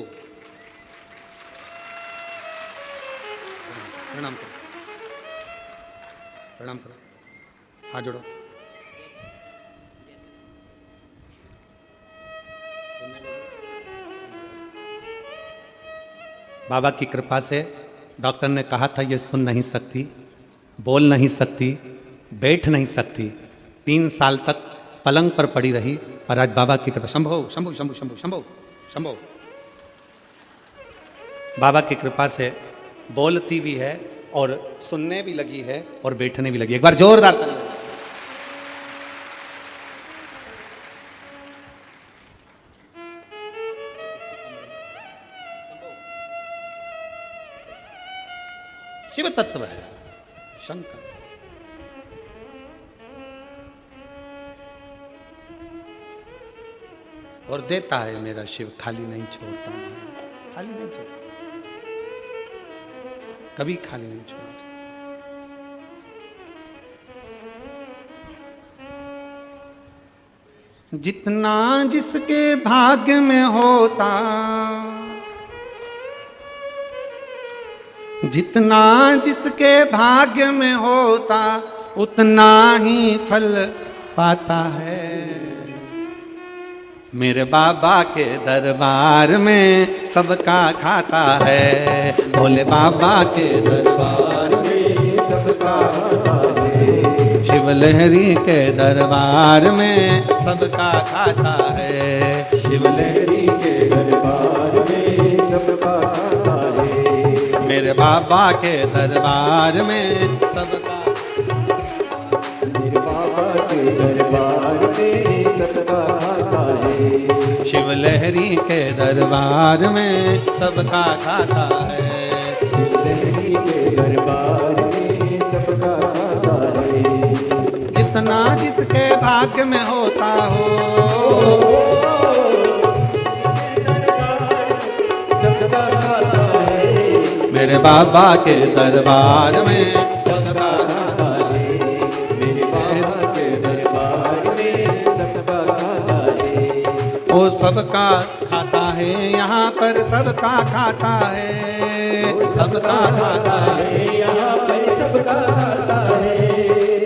प्रणाम करो, प्रणाम करो, हाथ जोड़ो। बाबा की कृपा से डॉक्टर ने कहा था ये सुन नहीं सकती, बोल नहीं सकती, बैठ नहीं सकती, 3 साल तक पलंग पर पड़ी रही, और आज बाबा की कृपा, शंभो शंभो शंभो शंभो शंभो शंभो, बाबा की कृपा से बोलती भी है और सुनने भी लगी है और बैठने भी लगी। एक बार जोरदार ताली। शिव तत्व है शंकर, और देता है मेरा शिव, खाली नहीं छोड़ता महाराज, खाली नहीं छोड़ता, कभी खाली नहीं छोड़ा। जितना जिसके भाग्य में होता, जितना जिसके भाग्य में होता उतना ही फल पाता है। मेरे बाबा के दरबार में सबका खाता है, भोले बाबा के दरबार में सबका खाता है। शिव लहरी के दरबार में सबका खाता है, शिव लहरी के दरबार में सबका खाता है। मेरे बाबा के दरबार में सबका, मेरे बाबा के दरबार में सबका खाता है। शिव लहरी के दरबार में सबका खाता है, शिव लहरी के दरबार में सबका खाता है। जितना जिसके भाग्य में होता हो, सबका खाता है। मेरे बाबा के दरबार में सबका खाता है, मेरे बाबा के दरबार में सबका खाता है। वो सबका खाता है, यहाँ पर सबका खाता है, सबका खाता है, यहाँ पर सबका खाता है।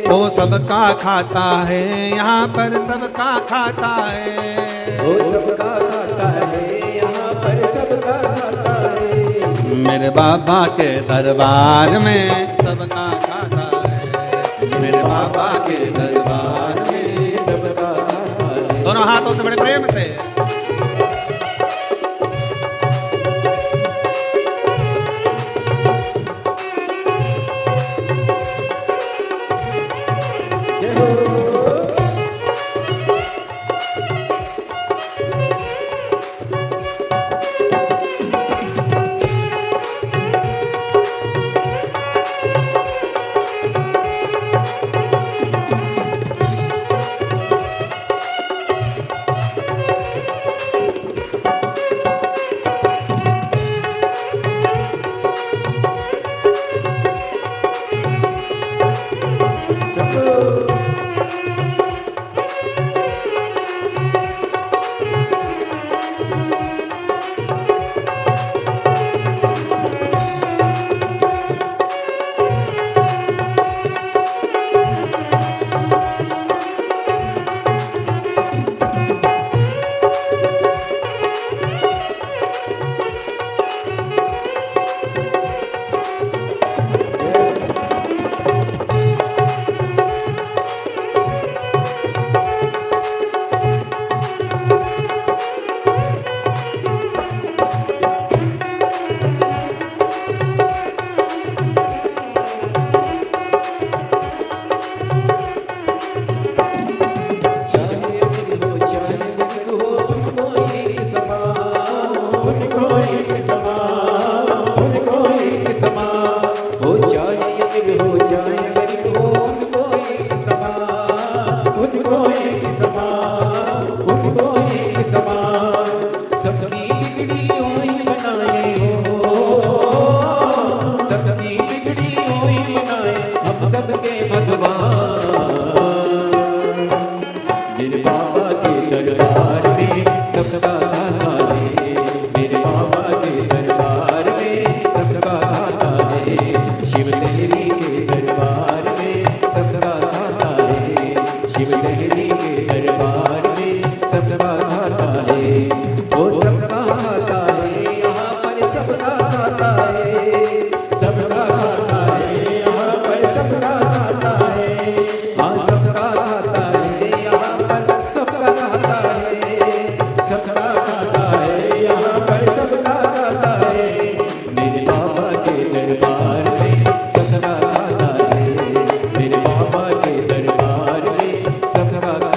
वो सबका खाता है, यहाँ पर सबका खाता है, वो सबका खाता है, यहाँ पर सबका खाता है। मेरे बाबा के दरबार में सबका खाता है, मेरे बाबा के दरबार में सबका खाता है। दोनों हाथों से बड़े प्रेम से सबका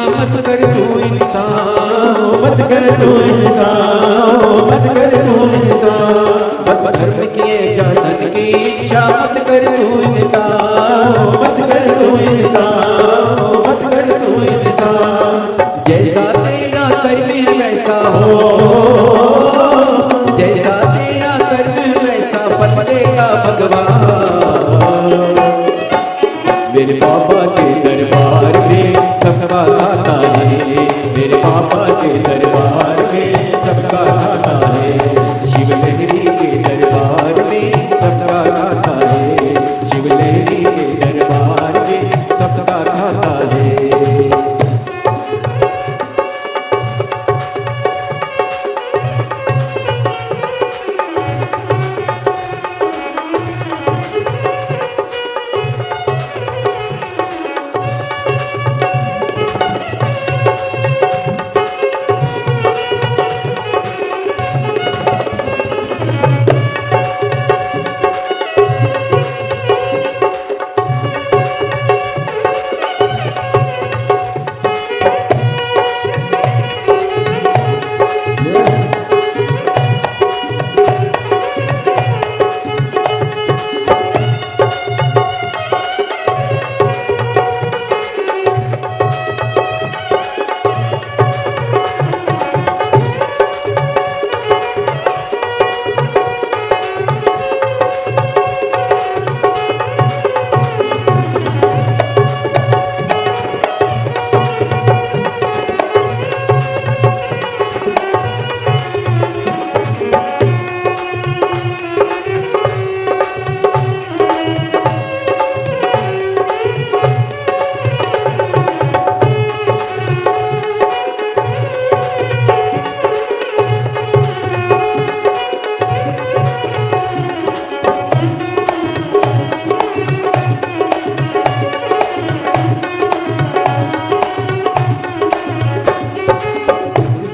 मत कर तू इंसान, मत कर तू इंसान, मत कर तू इंसान। बस धर्म किए जान की इच्छा मत कर तू इंसान, मत कर तू इंसान, मत कर तू इंसान। जैसा तेरा कर्म है वैसा हो, जैसा तेरा कर्म है वैसा फल देगा भगवान। मेरे बाबा के दरबार में सबका खाता है, मेरे बाबा के दरबार में सबका खाता है। शिव लहरी के दरबार में सबका खाता है, शिव लहरी के दरबार में सबका खाता है।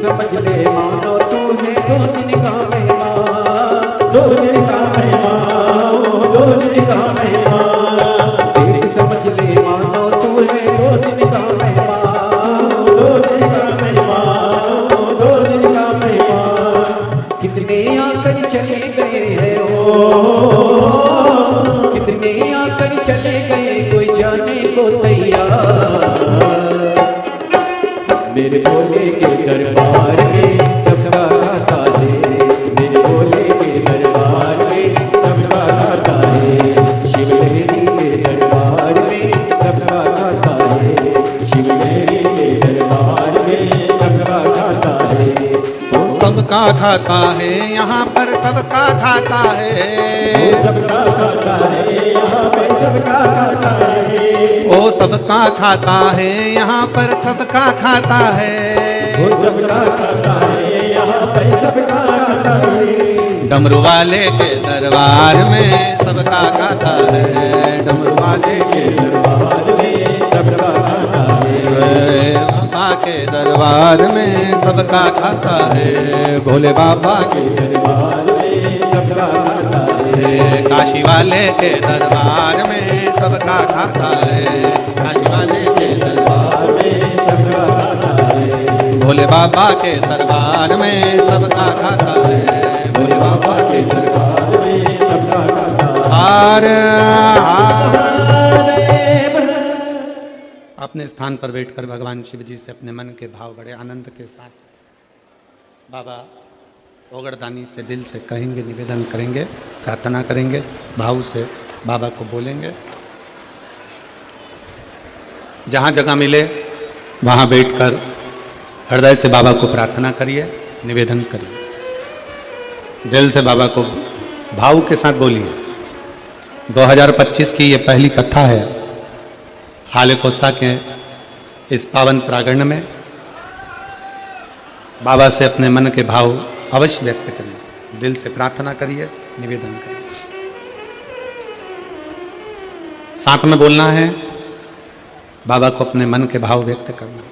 समझ ले मानो तू है दो दिन का मेहमान, दो दिन का मेहमान, दो दिन का मेहमान। देख समझ ले मानो तू है दो दिन का मेहमान, दो दिन का मेहमान, दो दिन का मेहमान। कितने आकर चले गए हैं ओ, कितने आकर चले गए कोई जाने को तैयार। मेरे भोले के दरबार में सबका खाता है, मेरे भोले के दरबार में सबका खाता है। शिव लहरी के दरबार में सबका खाता है, शिव लहरी के दरबार में सबका खाता है। वो सबका खाता है यहाँ पर सबका खाता है, वो सबका खाता है यहाँ पर सबका खाता है। वो सबका खाता है यहाँ पर सबका खाता है, वो सबका खाता है यहाँ पर सबका खाता है। डमरू वाले के दरबार में सबका खाता है, डमरू वाले के दरबार में सबका खाता है। बाबा के दरबार में सबका खाता है, भोले बाबा के दरबार में सबका खाता है। काशी वाले के दरबार में सबका खाता है, काशी वाले के दरबार में सबका खाता है। भोले बाबा के दरबार में सबका खाता है, भोले बाबा के दरबार में सबका खाता है। हार अपने स्थान पर बैठकर भगवान शिव जी से अपने मन के भाव बड़े आनंद के साथ बाबा ओगड़दानी से दिल से कहेंगे, निवेदन करेंगे, प्रार्थना करेंगे, भाव से बाबा को बोलेंगे। जहाँ जगह मिले वहाँ बैठकर हृदय से बाबा को प्रार्थना करिए, निवेदन करिए, दिल से बाबा को भाव के साथ बोलिए। 2025 की ये पहली कथा है हाले कोसा के इस पावन प्रांगण में। बाबा से अपने मन के भाव अवश्य व्यक्त करिए, दिल से प्रार्थना करिए, निवेदन करिए। साथ में बोलना है, बाबा को अपने मन के भाव व्यक्त करना है।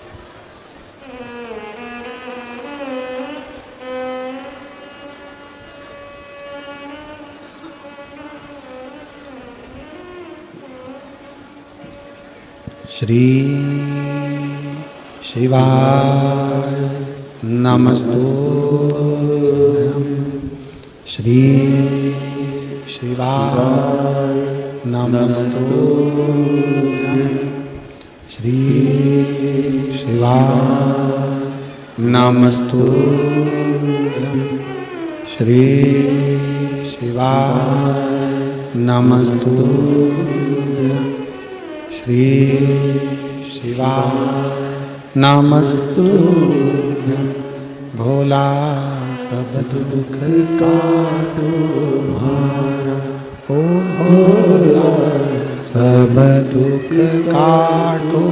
श्री शिवाय नमस्तुभ्यं श्री शिवाय नमस्तुभ्यं श्री शिवाय नमस्तुभ्यं श्री शिवाय नमस्तुभ्यं श्री शिवाय नमस्तुभ्यं भोला सब दुख काटो मारा, ओ भोला सब दुख काटो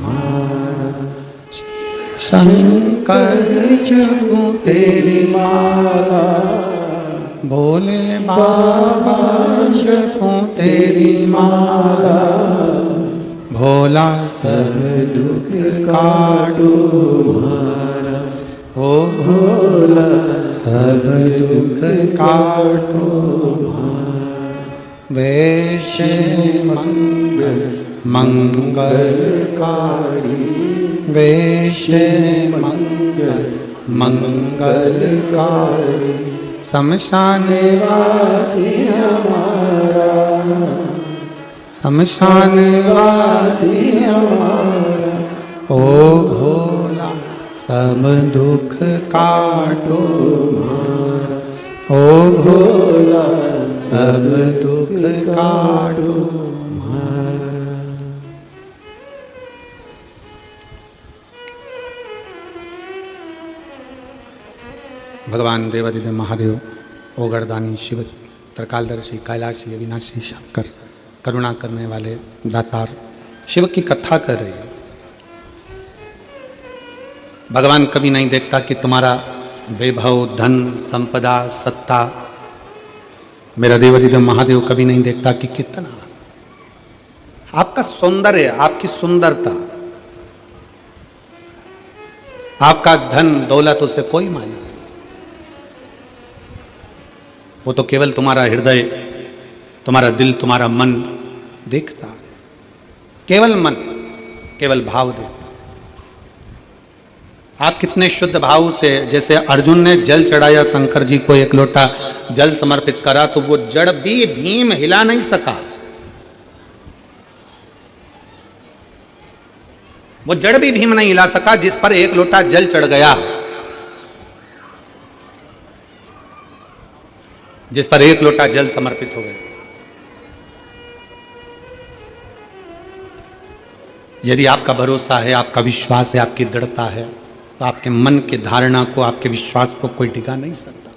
मारा। शंकर जपो तेरी माला, भोले बाबा जपो तेरी माला, भोला सब दुख काटो मारा, ओ भोला सब दुख काटो मारा। वैश्य मंगल मंगलकारी, वैश्य मंगल मंगलकारी, शमशान वासी हमारा, शमशान वासी हमारा, ओ भोला सब दुख काटो मारा, ओ भोला सब दुख काटो मारा। भगवान देवादिदेव महादेव, ओगरदानी शिव, त्रिकालदर्शी, कैलाशी, अविनाशी शंकर, करुणा करने वाले दातार शिव की कथा कर रही है। भगवान कभी नहीं देखता कि तुम्हारा वैभव, धन, संपदा, सत्ता। मेरा देवादिदेव महादेव कभी नहीं देखता कि कितना आपका सौंदर्य, आपकी सुंदरता, आपका धन दौलत, उसे कोई मायने नहीं। वो तो केवल तुम्हारा हृदय, तुम्हारा दिल, तुम्हारा मन देखता, केवल मन, केवल भाव देखता। आप कितने शुद्ध भाव से, जैसे अर्जुन ने जल चढ़ाया शंकर जी को, एक लोटा जल समर्पित करा तो वो जड़ भी भीम हिला नहीं सका, वो जड़ भी भीम नहीं हिला सका जिस पर एक लोटा जल चढ़ गया, जिस पर एक लोटा जल समर्पित हो गया। यदि आपका भरोसा है, आपका विश्वास है, आपकी दृढ़ता है, तो आपके मन की धारणा को, आपके विश्वास को कोई डिगा नहीं सकता।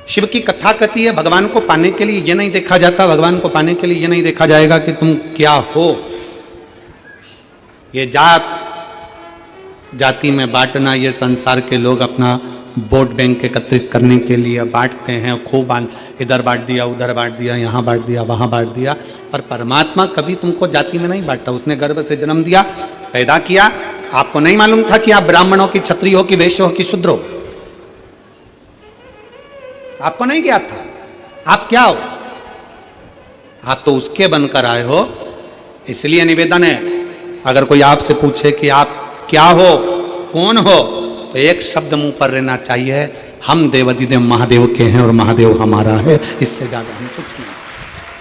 शिव की कथा कहती है भगवान को पाने के लिए यह नहीं देखा जाता, भगवान को पाने के लिए यह नहीं देखा जाएगा कि तुम क्या हो। ये जात जाति में बांटना, ये संसार के लोग अपना वोट बैंक एकत्रित करने के लिए बांटते हैं, खूब इधर बांट दिया, उधर बांट दिया, यहाँ बांट दिया, वहाँ बांट दिया। पर परमात्मा कभी तुमको जाति में नहीं बांटता। उसने गर्भ से जन्म दिया, पैदा किया। आपको नहीं मालूम था कि आप ब्राह्मण हो कि क्षत्रिय हो कि वैश्य हो कि शूद्र हो, आपको नहीं ज्ञात था। आप क्या हो? आप तो उसके बनकर आए हो। इसलिए निवेदन है, अगर कोई आपसे पूछे कि आप क्या हो, कौन हो, तो एक शब्द मुंह पर रहना चाहिए, हम देवादिदेव महादेव के हैं और महादेव हमारा है। इससे ज्यादा हम कुछ नहीं।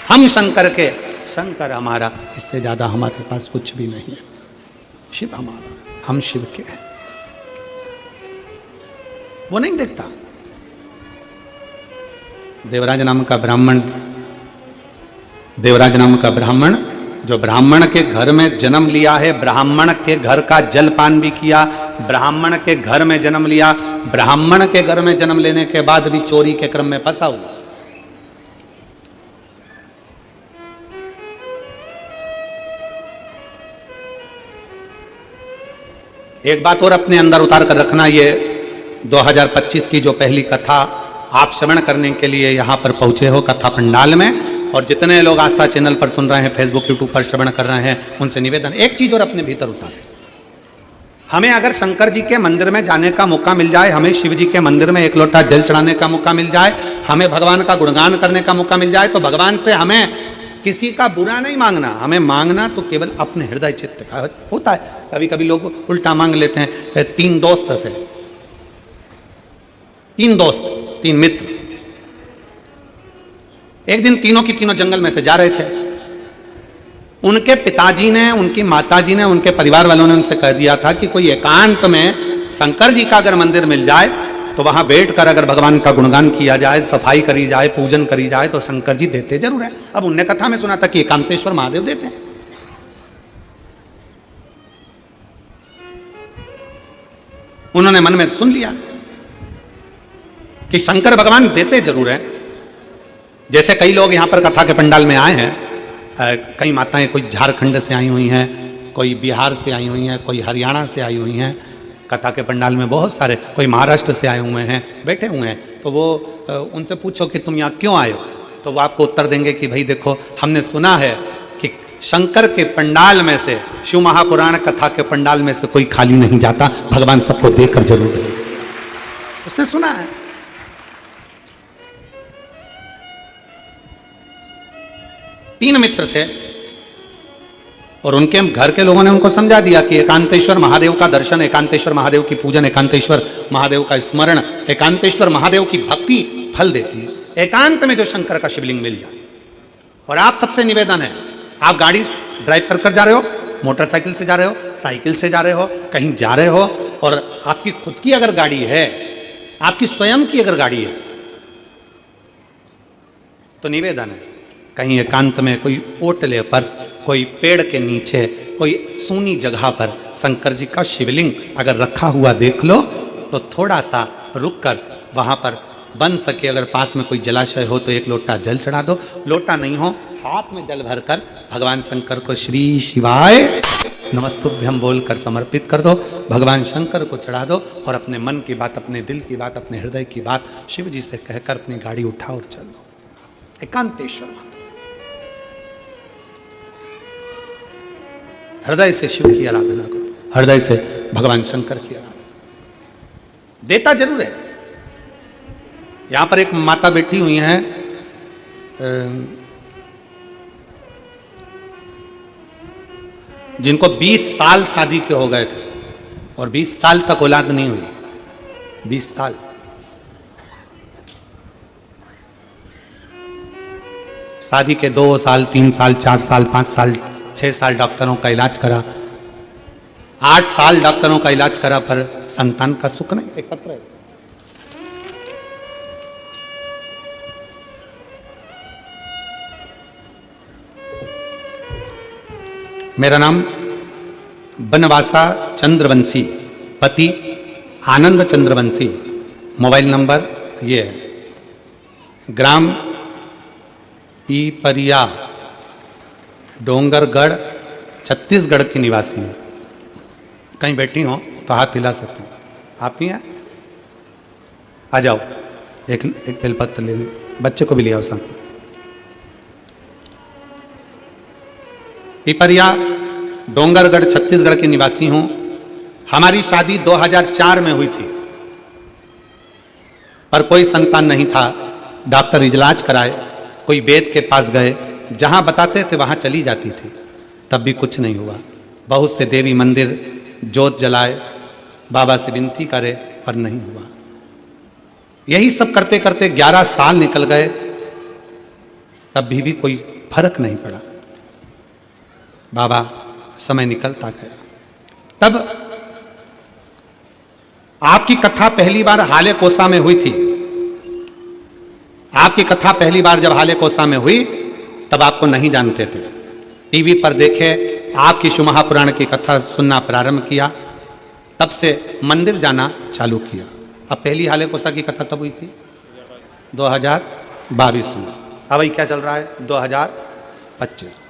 हम शंकर के, शंकर हमारा, इससे ज्यादा हमारे पास कुछ भी नहीं है। शिव हमारा, हम शिव के हैं। वो नहीं देखता। देवराज नाम का ब्राह्मण, देवराज नाम का ब्राह्मण जो ब्राह्मण के घर में जन्म लिया है, ब्राह्मण के घर का जलपान भी किया, ब्राह्मण के घर में जन्म लिया, ब्राह्मण के घर में जन्म लेने के बाद भी चोरी के क्रम में फंसा हुआ। एक बात और अपने अंदर उतार कर रखना, ये 2025 की जो पहली कथा आप श्रवण करने के लिए यहाँ पर पहुँचे हो कथा पंडाल में, और जितने लोग आस्था चैनल पर सुन रहे हैं, फेसबुक यूट्यूब पर श्रवण कर रहे हैं, उनसे निवेदन, एक चीज़ और अपने भीतर उतारें। हमें अगर शंकर जी के मंदिर में जाने का मौका मिल जाए, हमें शिव जी के मंदिर में एक लोटा जल चढ़ाने का मौका मिल जाए, हमें भगवान का गुणगान करने का मौका मिल जाए, तो भगवान से हमें किसी का बुरा नहीं मांगना, हमें मांगना तो केवल अपने हृदय चित्त का होता है। कभी कभी लोग उल्टा मांग लेते हैं। 3 दोस्त से, 3 दोस्त, 3 मित्र, एक दिन तीनों की तीनों जंगल में से जा रहे थे। उनके पिताजी ने, उनकी माताजी ने, उनके परिवार वालों ने उनसे कह दिया था कि कोई एकांत में शंकर जी का अगर मंदिर मिल जाए तो वहां बैठकर अगर भगवान का गुणगान किया जाए, सफाई करी जाए, पूजन करी जाए तो शंकर जी देते जरूर है। अब उनने कथा में सुना था कि एकांतेश्वर महादेव देते हैं। उन्होंने मन में सुन लिया कि शंकर भगवान देते जरूर हैं। जैसे कई लोग यहां पर कथा के पंडाल में आए हैं, कई माताएं कोई झारखंड से आई हुई हैं, कोई बिहार से आई हुई हैं, कोई हरियाणा से आई हुई हैं। कथा के पंडाल में बहुत सारे, कोई महाराष्ट्र से आए हुए हैं, बैठे हुए हैं। तो वो उनसे पूछो कि तुम यहाँ क्यों आए हो, तो वो आपको उत्तर देंगे कि भाई देखो, हमने सुना है कि शंकर के पंडाल में से, शिव महापुराण कथा के पंडाल में से कोई खाली नहीं जाता, भगवान सबको देकर जरूर भेजते हैं। उसने सुना है। तीन मित्र थे और उनके घर के लोगों ने उनको समझा दिया कि एकांतेश्वर महादेव का दर्शन, एकांतेश्वर महादेव की पूजन, एकांतेश्वर महादेव का स्मरण, एकांतेश्वर महादेव की भक्ति फल देती है। एकांत में जो शंकर का शिवलिंग मिल जाए। और आप सबसे निवेदन है, आप गाड़ी ड्राइव कर जा रहे हो, मोटरसाइकिल से जा रहे हो, साइकिल से जा रहे हो, कहीं जा रहे हो, और आपकी खुद की अगर गाड़ी है, आपकी स्वयं की अगर गाड़ी है, तो निवेदन है कहीं एकांत में कोई ओटले पर, कोई पेड़ के नीचे, कोई सूनी जगह पर शंकर जी का शिवलिंग अगर रखा हुआ देख लो तो थोड़ा सा रुक कर वहां पर बन सके, अगर पास में कोई जलाशय हो तो एक लोटा जल चढ़ा दो। लोटा नहीं हो, हाथ में जल भरकर भगवान शंकर को श्री शिवाय नमस्तुभ्यम बोलकर समर्पित कर दो, भगवान शंकर को चढ़ा दो और अपने मन की बात, अपने दिल की बात, अपने हृदय की बात शिव जी से कहकर अपनी गाड़ी उठा और चल दो। एकांतेश्वर महादेव, हृदय से शिव की आराधना करो, हृदय से भगवान शंकर की आराधना। देता जरूर है। यहां पर एक माता बैठी हुई हैं, जिनको 20 साल शादी के हो गए थे और 20 साल तक औलाद नहीं हुई। 20 साल। शादी के 2 साल, 3 साल, 4 साल, 5 साल, 6 साल डॉक्टरों का इलाज करा, 8 साल डॉक्टरों का इलाज करा, पर संतान का सुख नहीं। एक पत्र है, मेरा नाम बनवासा चंद्रवंशी, पति आनंद चंद्रवंशी, मोबाइल नंबर ये है, ग्राम पीपरिया, डोंगरगढ़, छत्तीसगढ़ की निवासी हूँ। कहीं बैठी हो तो हाथ हिला सकती हूँ। आप ही हैं? आ जाओ, एक बेलपत्र ले लो, बच्चे को भी ले आओ साथ। पिपरिया, डोंगरगढ़, छत्तीसगढ़ की निवासी हूँ। हमारी शादी 2004 में हुई थी, पर कोई संतान नहीं था। डॉक्टर इलाज कराए, कोई वेद के पास गए, जहाँ बताते थे वहाँ चली जाती थी, तब भी कुछ नहीं हुआ। बहुत से देवी मंदिर जोत जलाए, बाबा से विनती करे, पर नहीं हुआ। यही सब करते करते 11 साल निकल गए, तब भी कोई फर्क नहीं पड़ा। बाबा समय निकलता गया। तब आपकी कथा पहली बार हाले कोसा में हुई थी। आपकी कथा पहली बार जब हाले कोसा में हुई तब आपको नहीं जानते थे। टीवी पर देखे, आपकी शिव महापुराण की कथा सुनना प्रारंभ किया, तब से मंदिर जाना चालू किया। अब पहली हाले कोसा की कथा कब हुई थी? 2022 में। अब वही क्या चल रहा है? 2025।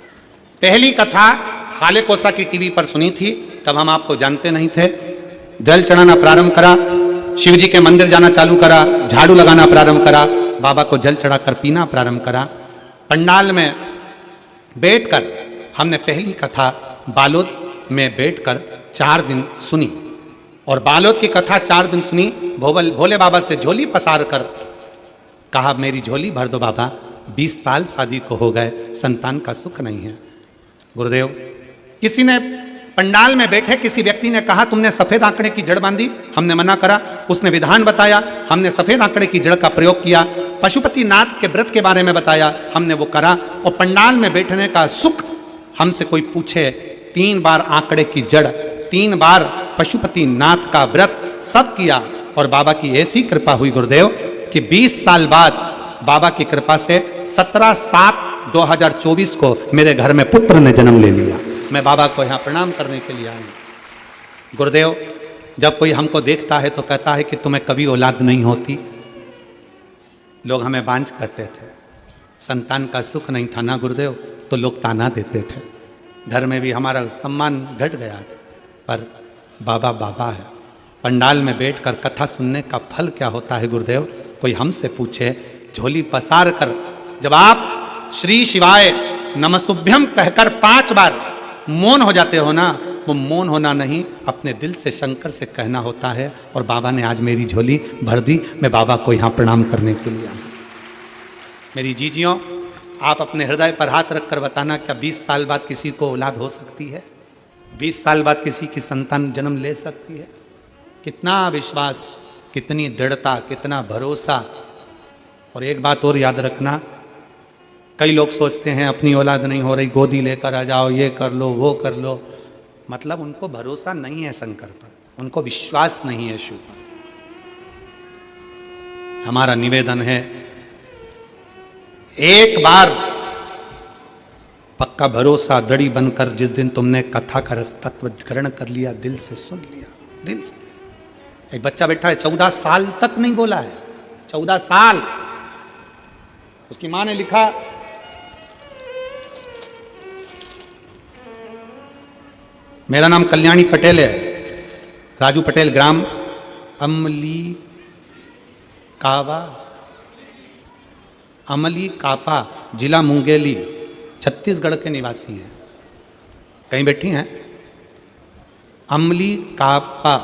पहली कथा हाले कोसा की टीवी पर सुनी थी, तब हम आपको जानते नहीं थे। जल चढ़ाना प्रारंभ करा, शिव जी के मंदिर जाना चालू करा, झाड़ू लगाना प्रारंभ करा, बाबा को जल चढ़ाकर पीना प्रारंभ करा। पंडाल में बैठकर हमने पहली कथा बालोद में बैठकर 4 दिन सुनी, और बालोद की कथा 4 दिन सुनी। भोले बाबा से झोली पसार कर कहा, मेरी झोली भर दो बाबा, 20 साल शादी को हो गए, संतान का सुख नहीं है। गुरुदेव, किसी ने पंडाल में बैठे किसी व्यक्ति ने कहा तुमने सफेद आंकड़े की जड़ बांधी, हमने मना करा, उसने विधान बताया, हमने सफेद आंकड़े की जड़ का प्रयोग किया, पशुपति नाथ के व्रत के बारे में बताया, हमने वो करा, और पंडाल में बैठने का सुख हमसे कोई पूछे, 3 बार आंकड़े की जड़, 3 बार पशुपति नाथ का व्रत, सब किया, और बाबा की ऐसी कृपा हुई गुरुदेव कि 20 साल बाद बाबा की कृपा से 17/7/2024 को मेरे घर में पुत्र ने जन्म ले लिया। मैं बाबा को यहाँ प्रणाम करने के लिए आया। गुरुदेव, जब कोई हमको देखता है तो कहता है कि तुम्हें कभी औलाद नहीं होती। लोग हमें बांझ कहते थे, संतान का सुख नहीं था ना गुरुदेव, तो लोग ताना देते थे, घर में भी हमारा सम्मान घट गया था। पर बाबा बाबा है। पंडाल में बैठकर कथा सुनने का फल क्या होता है गुरुदेव? कोई हमसे पूछे, झोली पसार कर जब आप श्री शिवाय नमस्तुभ्यम कहकर 5 बार मौन हो जाते हो ना, वो मौन होना नहीं, अपने दिल से शंकर से कहना होता है। और बाबा ने आज मेरी झोली भर दी। मैं बाबा को यहाँ प्रणाम करने के लिए आया। मेरी जीजियों, आप अपने हृदय पर हाथ रखकर बताना, क्या 20 साल बाद किसी को औलाद हो सकती है? 20 साल बाद किसी की संतान जन्म ले सकती है? कितना विश्वास, कितनी दृढ़ता, कितना भरोसा। और एक बात और याद रखना, कई लोग सोचते हैं अपनी औलाद नहीं हो रही, गोदी लेकर आ जाओ, ये कर लो, वो कर लो। मतलब उनको भरोसा नहीं है शंकर पर, उनको विश्वास नहीं है शिव पर। हमारा निवेदन है, एक बार पक्का भरोसा दड़ी बनकर, जिस दिन तुमने कथा का रस तत्व ग्रहण कर लिया, दिल से सुन लिया, दिल से। एक बच्चा बैठा है, 14 साल तक नहीं बोला है, 14 साल। उसकी मां ने लिखा, मेरा नाम कल्याणी पटेल है, राजू पटेल, ग्राम अमली कापा, जिला मुंगेली, छत्तीसगढ़ के निवासी हैं। कहीं बैठी हैं? अमली कापा,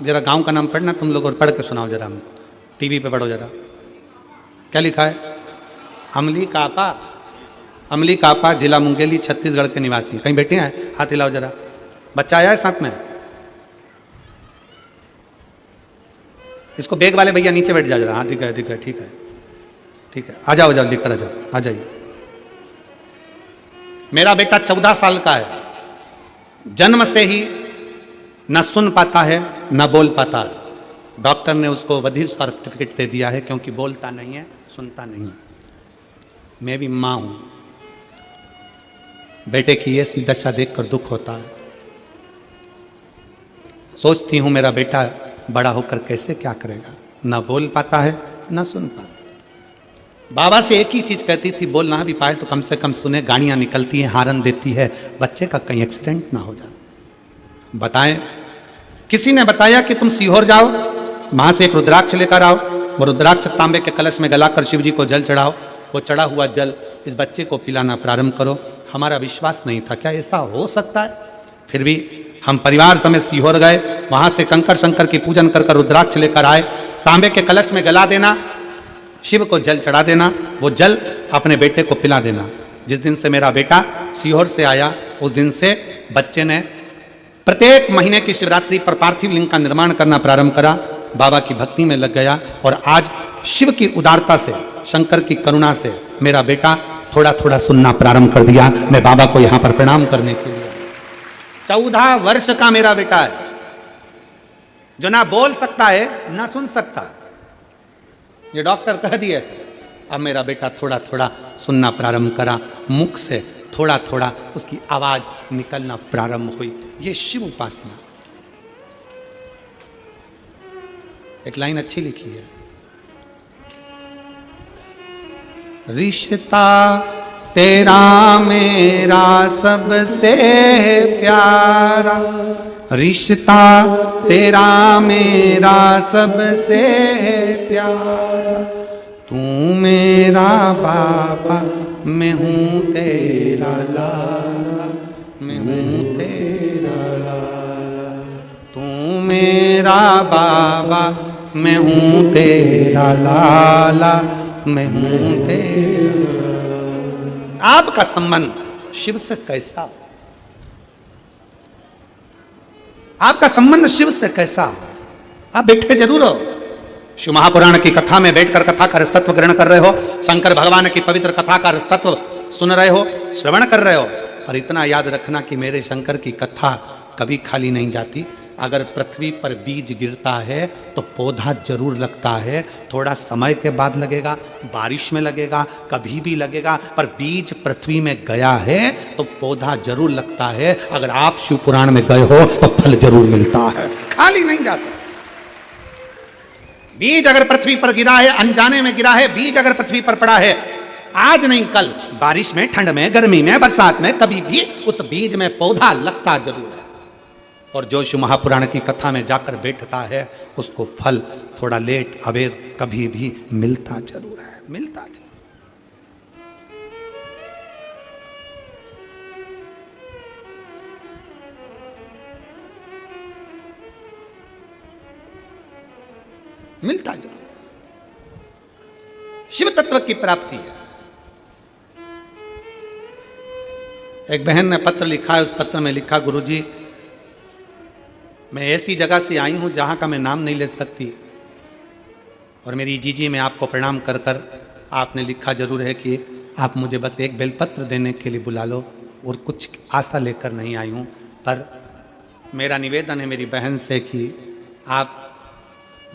जरा गांव का नाम पढ़ना तुम लोग, और पढ़ के सुनाओ जरा हमको, टीवी पे पढ़ो जरा। क्या लिखा है? अमली कापा, जिला मुंगेली, छत्तीसगढ़ के निवासी। कहीं बैठे हैं? हाथ हिलाओ जरा। बच्चा आया है साथ में? इसको बैग वाले भैया नीचे बैठ जा जरा। हाँ, दिख है, ठीक है, ठीक है। आ जाओ, लेकर आ जाओ, आ जाइए। मेरा बेटा 14 साल का है, जन्म से ही न सुन पाता है न बोल पाता है। डॉक्टर ने उसको बधिर सर्टिफिकेट दे दिया है, क्योंकि बोलता नहीं है, सुनता नहीं है। मैं भी माँ हूं, बेटे की ऐसी दशा देखकर दुख होता है। सोचती हूं मेरा बेटा बड़ा होकर कैसे क्या करेगा, ना बोल पाता है ना सुन पाता। बाबा से एक ही चीज कहती थी, बोल ना भी पाए तो कम से कम सुने। गाड़ियां निकलती हैं, हारन देती है, बच्चे का कहीं एक्सीडेंट ना हो जाए। बताएं, किसी ने बताया कि तुम सीहोर जाओ, वहां से एक रुद्राक्ष लेकर आओ, वो रुद्राक्ष तांबे के कलश में गलाकर शिव जी को जल चढ़ाओ, वो चढ़ा हुआ जल इस बच्चे को पिलाना प्रारंभ करो। हमारा विश्वास नहीं था, क्या ऐसा हो सकता है? फिर भी हम परिवार समेत सीहोर गए, वहां से कंकर शंकर की पूजन कर रुद्राक्ष लेकर आए। तांबे के कलश में गला देना, शिव को जल चढ़ा देना, वो जल अपने बेटे को पिला देना। जिस दिन से मेरा बेटा सीहोर से आया, उस दिन से बच्चे ने प्रत्येक महीने की शिवरात्रि पर पार्थिव लिंग का निर्माण करना प्रारंभ करा, बाबा की भक्ति में लग गया। और आज शिव की उदारता से, शंकर की करुणा से मेरा बेटा थोड़ा थोड़ा सुनना प्रारंभ कर दिया। मैं बाबा को यहां पर प्रणाम करने के लिए, 14 वर्ष का मेरा बेटा है, जो ना बोल सकता है ना सुन सकता है। ये डॉक्टर कह दिए थे। अब मेरा बेटा थोड़ा थोड़ा सुनना प्रारंभ करा, मुख से थोड़ा थोड़ा उसकी आवाज निकलना प्रारंभ हुई। ये शिव उपासना। एक लाइन अच्छी लिखी है, रिश्ता तेरा मेरा सबसे प्यारा, रिश्ता तेरा मेरा सबसे प्यारा, तू मेरा बाबा मैं हूँ तेरा लाला, मैं हूँ तेरा लाला, तू मेरा बाबा मैं हूँ तेरा लाला, मैं हूं तेरा। आपका संबंध शिव से कैसा हो? आपका संबंध शिव से कैसा हो? आप बैठे जरूर हो, शिव महापुराण की कथा में बैठकर कथा का रसतत्व ग्रहण कर रहे हो, शंकर भगवान की पवित्र कथा का रसतत्व सुन रहे हो, श्रवण कर रहे हो, पर इतना याद रखना कि मेरे शंकर की कथा कभी खाली नहीं जाती। अगर पृथ्वी पर बीज गिरता है तो पौधा जरूर लगता है, थोड़ा समय के बाद लगेगा, बारिश में लगेगा, कभी भी लगेगा, पर बीज पृथ्वी में गया है तो पौधा जरूर लगता है। अगर आप शिव पुराण में गए हो तो फल जरूर मिलता है, खाली नहीं जा सकता। बीज अगर पृथ्वी पर गिरा है, अनजाने में गिरा है, बीज अगर पृथ्वी पर पड़ा है, आज नहीं कल, बारिश में, ठंड में, गर्मी में, बरसात में, कभी भी उस बीज में पौधा लगता जरूर है। और जो शिव महापुराण की कथा में जाकर बैठता है उसको फल थोड़ा लेट अबेर कभी भी मिलता जरूर है, मिलता जरूर। मिलता जरूर। शिव तत्व की प्राप्ति है। एक बहन ने पत्र लिखा है, उस पत्र में लिखा, गुरुजी मैं ऐसी जगह से आई हूं जहां का मैं नाम नहीं ले सकती, और मेरी जीजी मैं आपको प्रणाम कर कर आपने लिखा जरूर है कि आप मुझे बस एक बेलपत्र देने के लिए बुला लो, और कुछ आशा लेकर नहीं आई हूं, पर मेरा निवेदन है मेरी बहन से कि आप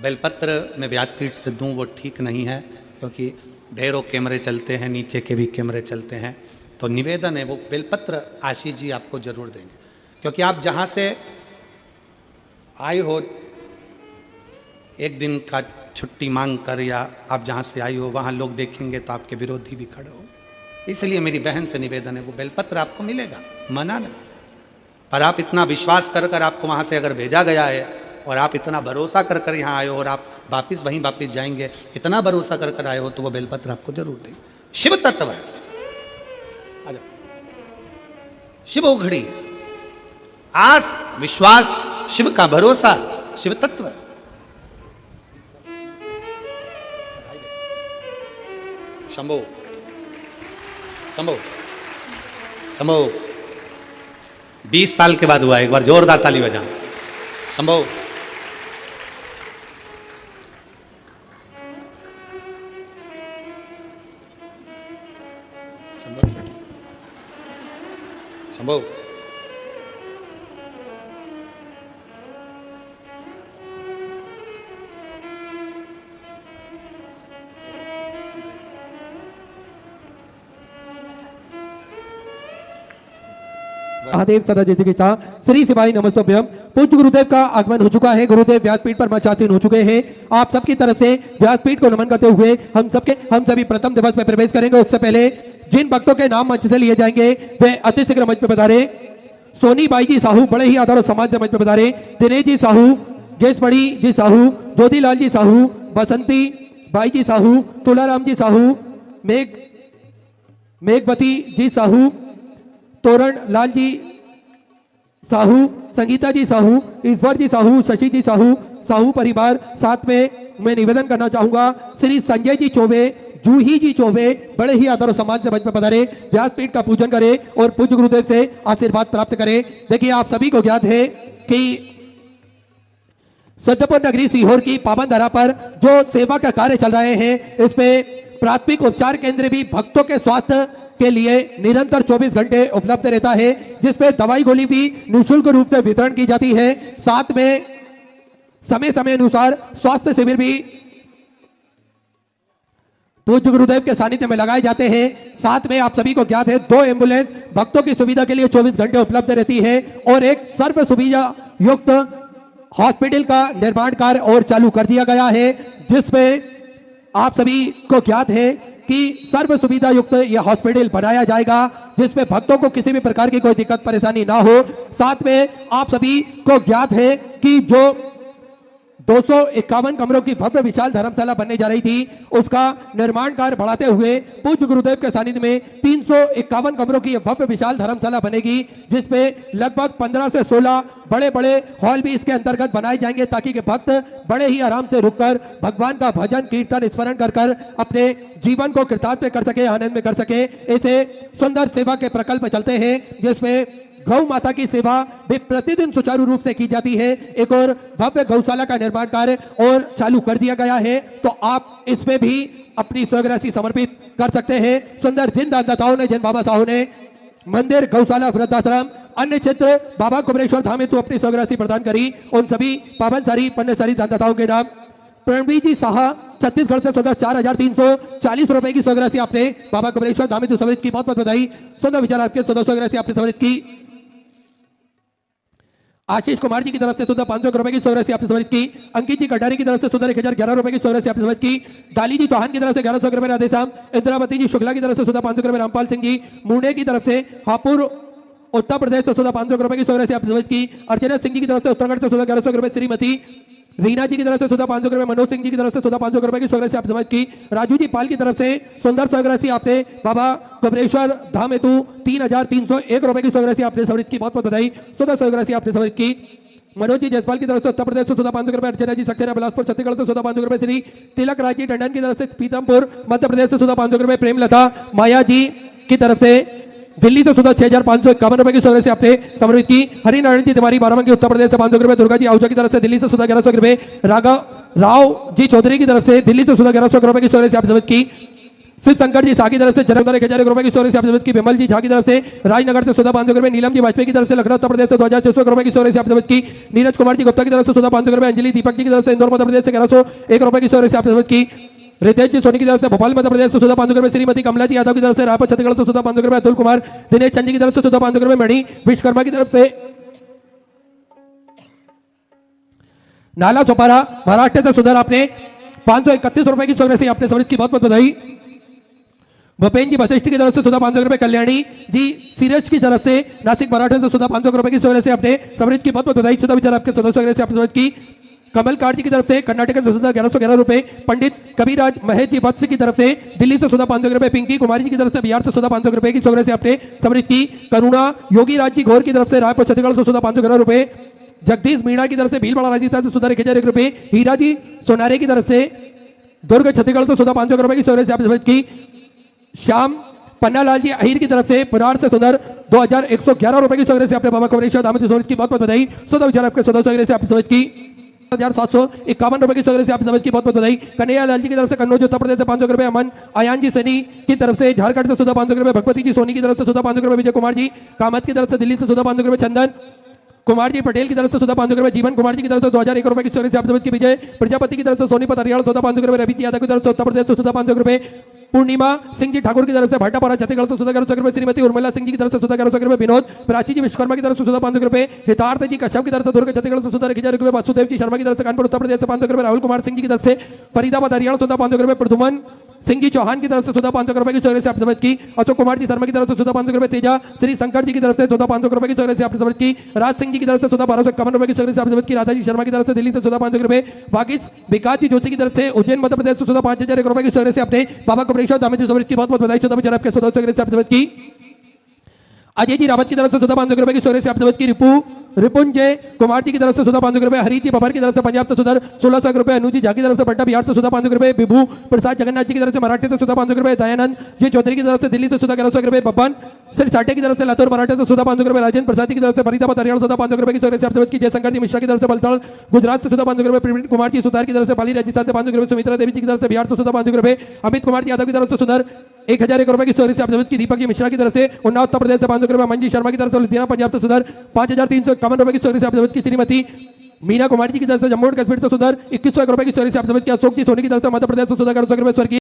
बेलपत्र में व्यासपीठ से दूं वो ठीक नहीं है, क्योंकि ढेरों कैमरे चलते हैं, नीचे के भी कैमरे चलते हैं। तो निवेदन है वो बेलपत्र आशीष जी आपको जरूर देंगे, क्योंकि आप जहाँ से आए हो एक दिन का छुट्टी मांग कर, या आप जहाँ से आई हो वहाँ लोग देखेंगे तो आपके विरोधी भी खड़े हो। इसलिए मेरी बहन से निवेदन है वो बेलपत्र आपको मिलेगा, मना नहीं, पर आप इतना विश्वास कर कर आपको वहाँ से अगर भेजा गया है और आप इतना भरोसा कर कर यहाँ आए हो और आप वापिस वहीं वापिस जाएंगे, इतना भरोसा कर कर आए हो, तो वो बेलपत्र आपको जरूर देंगे। शिव तत्व है, आ जाओ, शिव उघड़ी है, आस विश्वास, शिव का भरोसा, शिव तत्व है। शंभो शंभो शंभो 20 साल के बाद हुआ, एक बार जोरदार ताली बजा। शंभो शंभो महादेव सदा जैसे की था। श्री शिवाय नमस्तभ्यम। पूज्य गुरुदेव का आगमन हो चुका है, गुरुदेव व्यासपीठ पर मंचासीन हो चुके हैं। आप सबकी तरफ से व्यासपीठ को नमन करते हुए हम सभी प्रथम दिवस में प्रवेश करेंगे। उससे पहले जिन भक्तों के नाम मंच से लिए जाएंगे वे अति शीघ्र मंच पर पधारे। सोनी बाई जी साहू बड़े ही आदर और सम्मान से मंच पर पधारे। दिनेश जी साहू, गेशमणि जी साहू, ज्योतिलाल जी साहू, बसंती बाई जी साहू, तुलाराम जी साहू, मेघवती जी साहू, तोरण लाल जी साहू, संगीता जी साहू, ईश्वर जी साहू, शशि जी साहू, साहू परिवार। साथ में मैं निवेदन करना चाहूंगा श्री संजय जी चौबे, जूही जी चौबे बड़े ही आदर और सम्मान से मंच पर पधारे, व्यासपीठ का पूजन करें और पूज्य गुरुदेव से आशीर्वाद प्राप्त करें। देखिए आप सभी को ज्ञात है कि सत्यपुर नगरी सीहोर की पावन धरा पर जो सेवा का कार्य चल रहे हैं, इसमें प्राथमिक उपचार केंद्र भी भक्तों के स्वास्थ्य के लिए निरंतर 24 घंटे उपलब्ध रहता है, जिसपे दवाई गोली भी निःशुल्क रूप से वितरण की जाती है। साथ में समय समय अनुसार स्वास्थ्य शिविर भी पूज्य गुरुदेव के सानिध्य में लगाए जाते हैं। साथ में आप सभी को ज्ञात है 2 एम्बुलेंस भक्तों की सुविधा के लिए 24 घंटे उपलब्ध रहती है और एक सर्व सुविधा युक्त हॉस्पिटल का निर्माण कार्य और चालू कर दिया गया है, जिसमें आप सभी को ज्ञात है कि सर्व सुविधा युक्त यह हॉस्पिटल बनाया जाएगा, जिसमें भक्तों को किसी भी प्रकार की कोई दिक्कत परेशानी ना हो। साथ में आप सभी को ज्ञात है कि जो 251 कमरों की भव्य विशाल धर्मशाला बनने जा रही थी। उसका निर्माण कार्य बढ़ाते हुए पूज्य गुरुदेव के सानिध्य में 351 कमरों की भव्य विशाल धर्मशाला बनेगी, जिसमें लगभग 15 से 16 बड़े बड़े हॉल भी इसके अंतर्गत बनाए जाएंगे, ताकि भक्त बड़े ही आराम से रुककर भगवान का भजन कीर्तन स्मरण कर कर अपने जीवन को कृतार्थ कर सके, आनंद में कर सके। ऐसे सुंदर सेवा के प्रकल्प चलते हैं, जिसमें गौ माता की सेवा भी प्रतिदिन सुचारू रूप से की जाती है। एक और भव्य गौशाला का निर्माण कार्य और चालू कर दिया गया है, तो आप इसमें भी अपनी स्वराशि समर्पित कर सकते हैं। सुंदर जिन दानदाताओं ने, जिन बाबा साहब ने मंदिर, गौशाला, वृद्धाश्रम, अन्य क्षेत्र बाबा कुमरेश्वर धाम में तो अपनी स्वराशि प्रदान करी, उन सभी पावनसारी पुण्यसारी दानदाताओं के नाम प्रणवी जी साहा छत्तीसगढ़ से 4,340 रुपए की स्वराशि आपने बाबा कुमरेश्वर धाम में तो समृद्ध की, बहुत बहुत बधाई। सुंदर विचार आपके, स्वराशि आपने समृद्ध की। आशीष कुमार जी की तरफ से 500 रुपए की स्वराशि आपने समझ की। अंकित जी कटारी की तरफ से 1011 रुपए की स्वराशि आपने समझ की। डाली जी चौहान की तरफ से 1100 रुपए राधेश्याम। इंद्रावती जी शुक्ला की तरफ से 500 रुपए रामपाल सिंह जी। मुंडे की तरफ से हापुर उत्तर प्रदेश से 500 रुपए की स्वराशि आपने समझ की। अर्चना सिंह जी की तरफ से उत्तराखंड से 1100 रुपए। श्रीमती रीना जी की तरफ से 500 रुपए। मनोज सिंह जी की तरफ से 500 रुपए की स्वराशि आपने समझ की। राजू जी पाल की तरफ से सुंदर स्वराशि आपने बाबा कुमरेश्वर धाम हेतु 3,301 रुपए की स्वराशि आपने समझ की, बहुत बहुत बधाई। सुंदर स्वराशि आपने समझ की। मनोज जी जयसवाल की तरफ से उत्तर प्रदेश से 500 रुपए। अर्चना जी सक्सेना बिलासपुर छत्तीसगढ़ से 500 रुपए। श्री तिलक राज जी टंडन की तरफ से पीतमपुर मध्य प्रदेश से 500 रुपए। प्रेमलता माया जी की तरफ से दिल्ली से 6,551 रुपए की स्वराशि आपने समर्पित की। हरिनारायण जी तिवारी बाराबंकी उत्तर प्रदेश से 500 रुपए। दुर्गा जी आहूजा की तरफ से दिल्ली से 1100 रुपए। राघव राव जी चौधरी की तरफ से दिल्ली से 1100 रुपए की स्वराशि आपने समर्पित की। शिव शंकर जी शाह की तरफ से जनरल 1000 रुपए की स्वराशि आपने समर्पित की। विमल जी झा की तरफ से राजनगर से 500 रुपए। नीलम जी वाजपेयी की तरफ से लखनऊ उत्तर प्रदेश से 2600 रुपए की स्वराशि आपने समर्पित की। नीरज कुमार जी गुप्ता की तरफ से 500 रुपए। अंजलि दीपक जी की तरफ से इंदौर मध्य प्रदेश से 1101 रुपए की स्वराशि आपने समर्पित की। रितेश जी सोनी की तरफ से भोपाल मध्य प्रदेश से 500 रुपए। श्रीमती कमला जी यादव की तरफ से रायपुर छत्तीसगढ़ से 500 रुपए। अतुल कुमार दिनेश चंद जी की तरफ से 500 रुपए। मणि विश्वकर्मा की तरफ से नाला चौपारा महाराष्ट्र से सुधर आपने 531 रुपए की स्वराशि आपने समर्पित की, बहुत बहुत बधाई। भूपेन जी वशिष्ठ की तरफ से 500 रुपए। कल्याणी जी सीरज की तरफ से नासिक महाराष्ट्र से 500 रुपए की स्वराशि आपने समर्पित की, बहुत बहुत बधाई। सुधा विचार आपके स्वराशि आपने समर्पित की। कमल कार जी की तरफ से कर्नाटक से 1111 रुपए। पंडित कबीराज महेश जी वत्स की तरफ से दिल्ली से 500 रुपए। पिंकी कुमारी जी की तरफ से बिहार से 500 रुपए की स्वराशि आपने समर्पित की। करुणा योगी राज जी घोर की तरफ से रायपुर छत्तीसगढ़ से 511 रुपए। जगदीश मीणा की तरफ से भीलवाड़ा राजस्थान से 1001 रुपए। हीरा जी सोनारे की तरफ से दुर्ग छत्तीसगढ़ से 500 रुपए की स्वराशि आपने समर्पित की। श्याम पन्नालाल जी अहिर की तरफ से पुरार से सुंदर 2111 रुपए की स्वराशि आपने बाबा कुमरेश्वर धाम में समर्पित की, बहुत बहुत बधाई। सुधा विचार आपके स्वराशि आपने समर्पित की। 751 रुपए की स्वराशि आपने समझ की, बहुत बहुत बधाई। कन्हैया लाल जी की तरफ से कन्नौज उत्तर प्रदेश से 500 रुपए। अमन आयान जी सैनी की तरफ से झारखंड से 500 रुपए। भगवती जी सोनी की तरफ से 500 रुपए। विजय कुमार जी कामत की तरफ से दिल्ली से 500 रुपए। चंदन कुमार जी पटेल की तरफ से 500 रुपए। जीवन कुमार जी की तरफ से 2001 रुपए की स्वराशि आपने समझ की। विजय प्रजापति की तरफ से सोनीपत हरियाणा 500 रुपए। रवि यादव की तरफ से उत्तर प्रदेश से 500 रुपए। पूर्णिमा सिंह जी ठाकुर की तरफ से भाटापारा छत्तीसगढ़ से 1100 रुपए। श्रीमती उर्मिला सिंह जी की तरफ से 1100 रुपए। विनोद प्राची जी विश्वकर्मा की तरफ से 500 रुपए। हितार्थ जी कश्यप की तरफ से दुर्ग छत्तीसगढ़ से 1000 रुपए। वासुदेव जी शर्मा की तरफ से कानपुर उत्तर प्रदेश से 500 रुपए। राहुल कुमार सिंह जी की तरफ से फरीदाबाद हरियाणा 500 रुपए। प्रदुमन सिंह जी चौहान की तरफ से 500 रुपए की स्वराशि आपने समर्पित की। अशोक कुमार जी शर्मा की तरफ से 500 रुपए। तेजा श्री शंकर जी की तरफ से 500 रुपए की स्वराशि आपने समर्पित की। राज सिंह जी की तरफ से 1251 रुपए की स्वराशि आपने समर्पित की। राधा जी शर्मा की तरफ से दिल्ली से 500 रुपए। वाकिस विकास जी जोशी की तरफ से उज्जैन मध्य प्रदेश से 5001 रुपए की स्वराशि आपने बाबा कुमरेश्वर धाम में समर्पित की, बहुत बहुत बधाई। सुधा विचार आपके स्वराशि आपने समर्पित की। अजय जी रावत की तरफ से 500 रुपए की स्वराशि आपने समर्पित की। रिपुंजय कुमार जी की तरफ से 500 रुपए। हरी जी बबर की तरफ से पंजाब से 1600 रुपए। अनुजी झा की तरफ से पट्टा बिहार से 500 रुपए। विभू प्रसाद जगन्नाथ जी की तरफ से मराठी से 500 रुपए। दयानंद जी चौधरी की तरफ से दिल्ली से 1100 रुपए। बब्बन सिर साठे की तरफ से लातूर मराठी से 500 रुपए। राजेंद्र प्रसाद जी की तरफ से फरीदाबाद हरियाणा 500 रुपए की स्वराशि आपने समर्पित की। जयशंकर जी मिश्रा की तरफ से बलताल गुजरात से 500 रुपए। प्रवीण कुमार जी सुधार की तरफ से पाली राजस्थान से 500 रुपए। सुमित्रा देवी जी की तरफ से बिहार से 500 रुपए। अमित कुमार जी यादव की तरफ से सुधार 1001 रुपए की स्वराशि आपने समर्पित की। दीपक जी मिश्रा की तरफ से उन्नाव उत्तर प्रदेश से 500 रुपए। मंजी शर्मा की तरफ से लुधियाना पंजाब से सुधार 5351 रुपए की स्वराशि आपने समर्पित की। श्रीमती मीना कुमार जी की तरफ से जम्मू एंड कश्मीर से सुधार 2100 रुपए की स्वराशि आपने समर्पित की। अशोक जी सोनी की तरफ से मध्य प्रदेश से 1100 रुपए। स्वर्गीय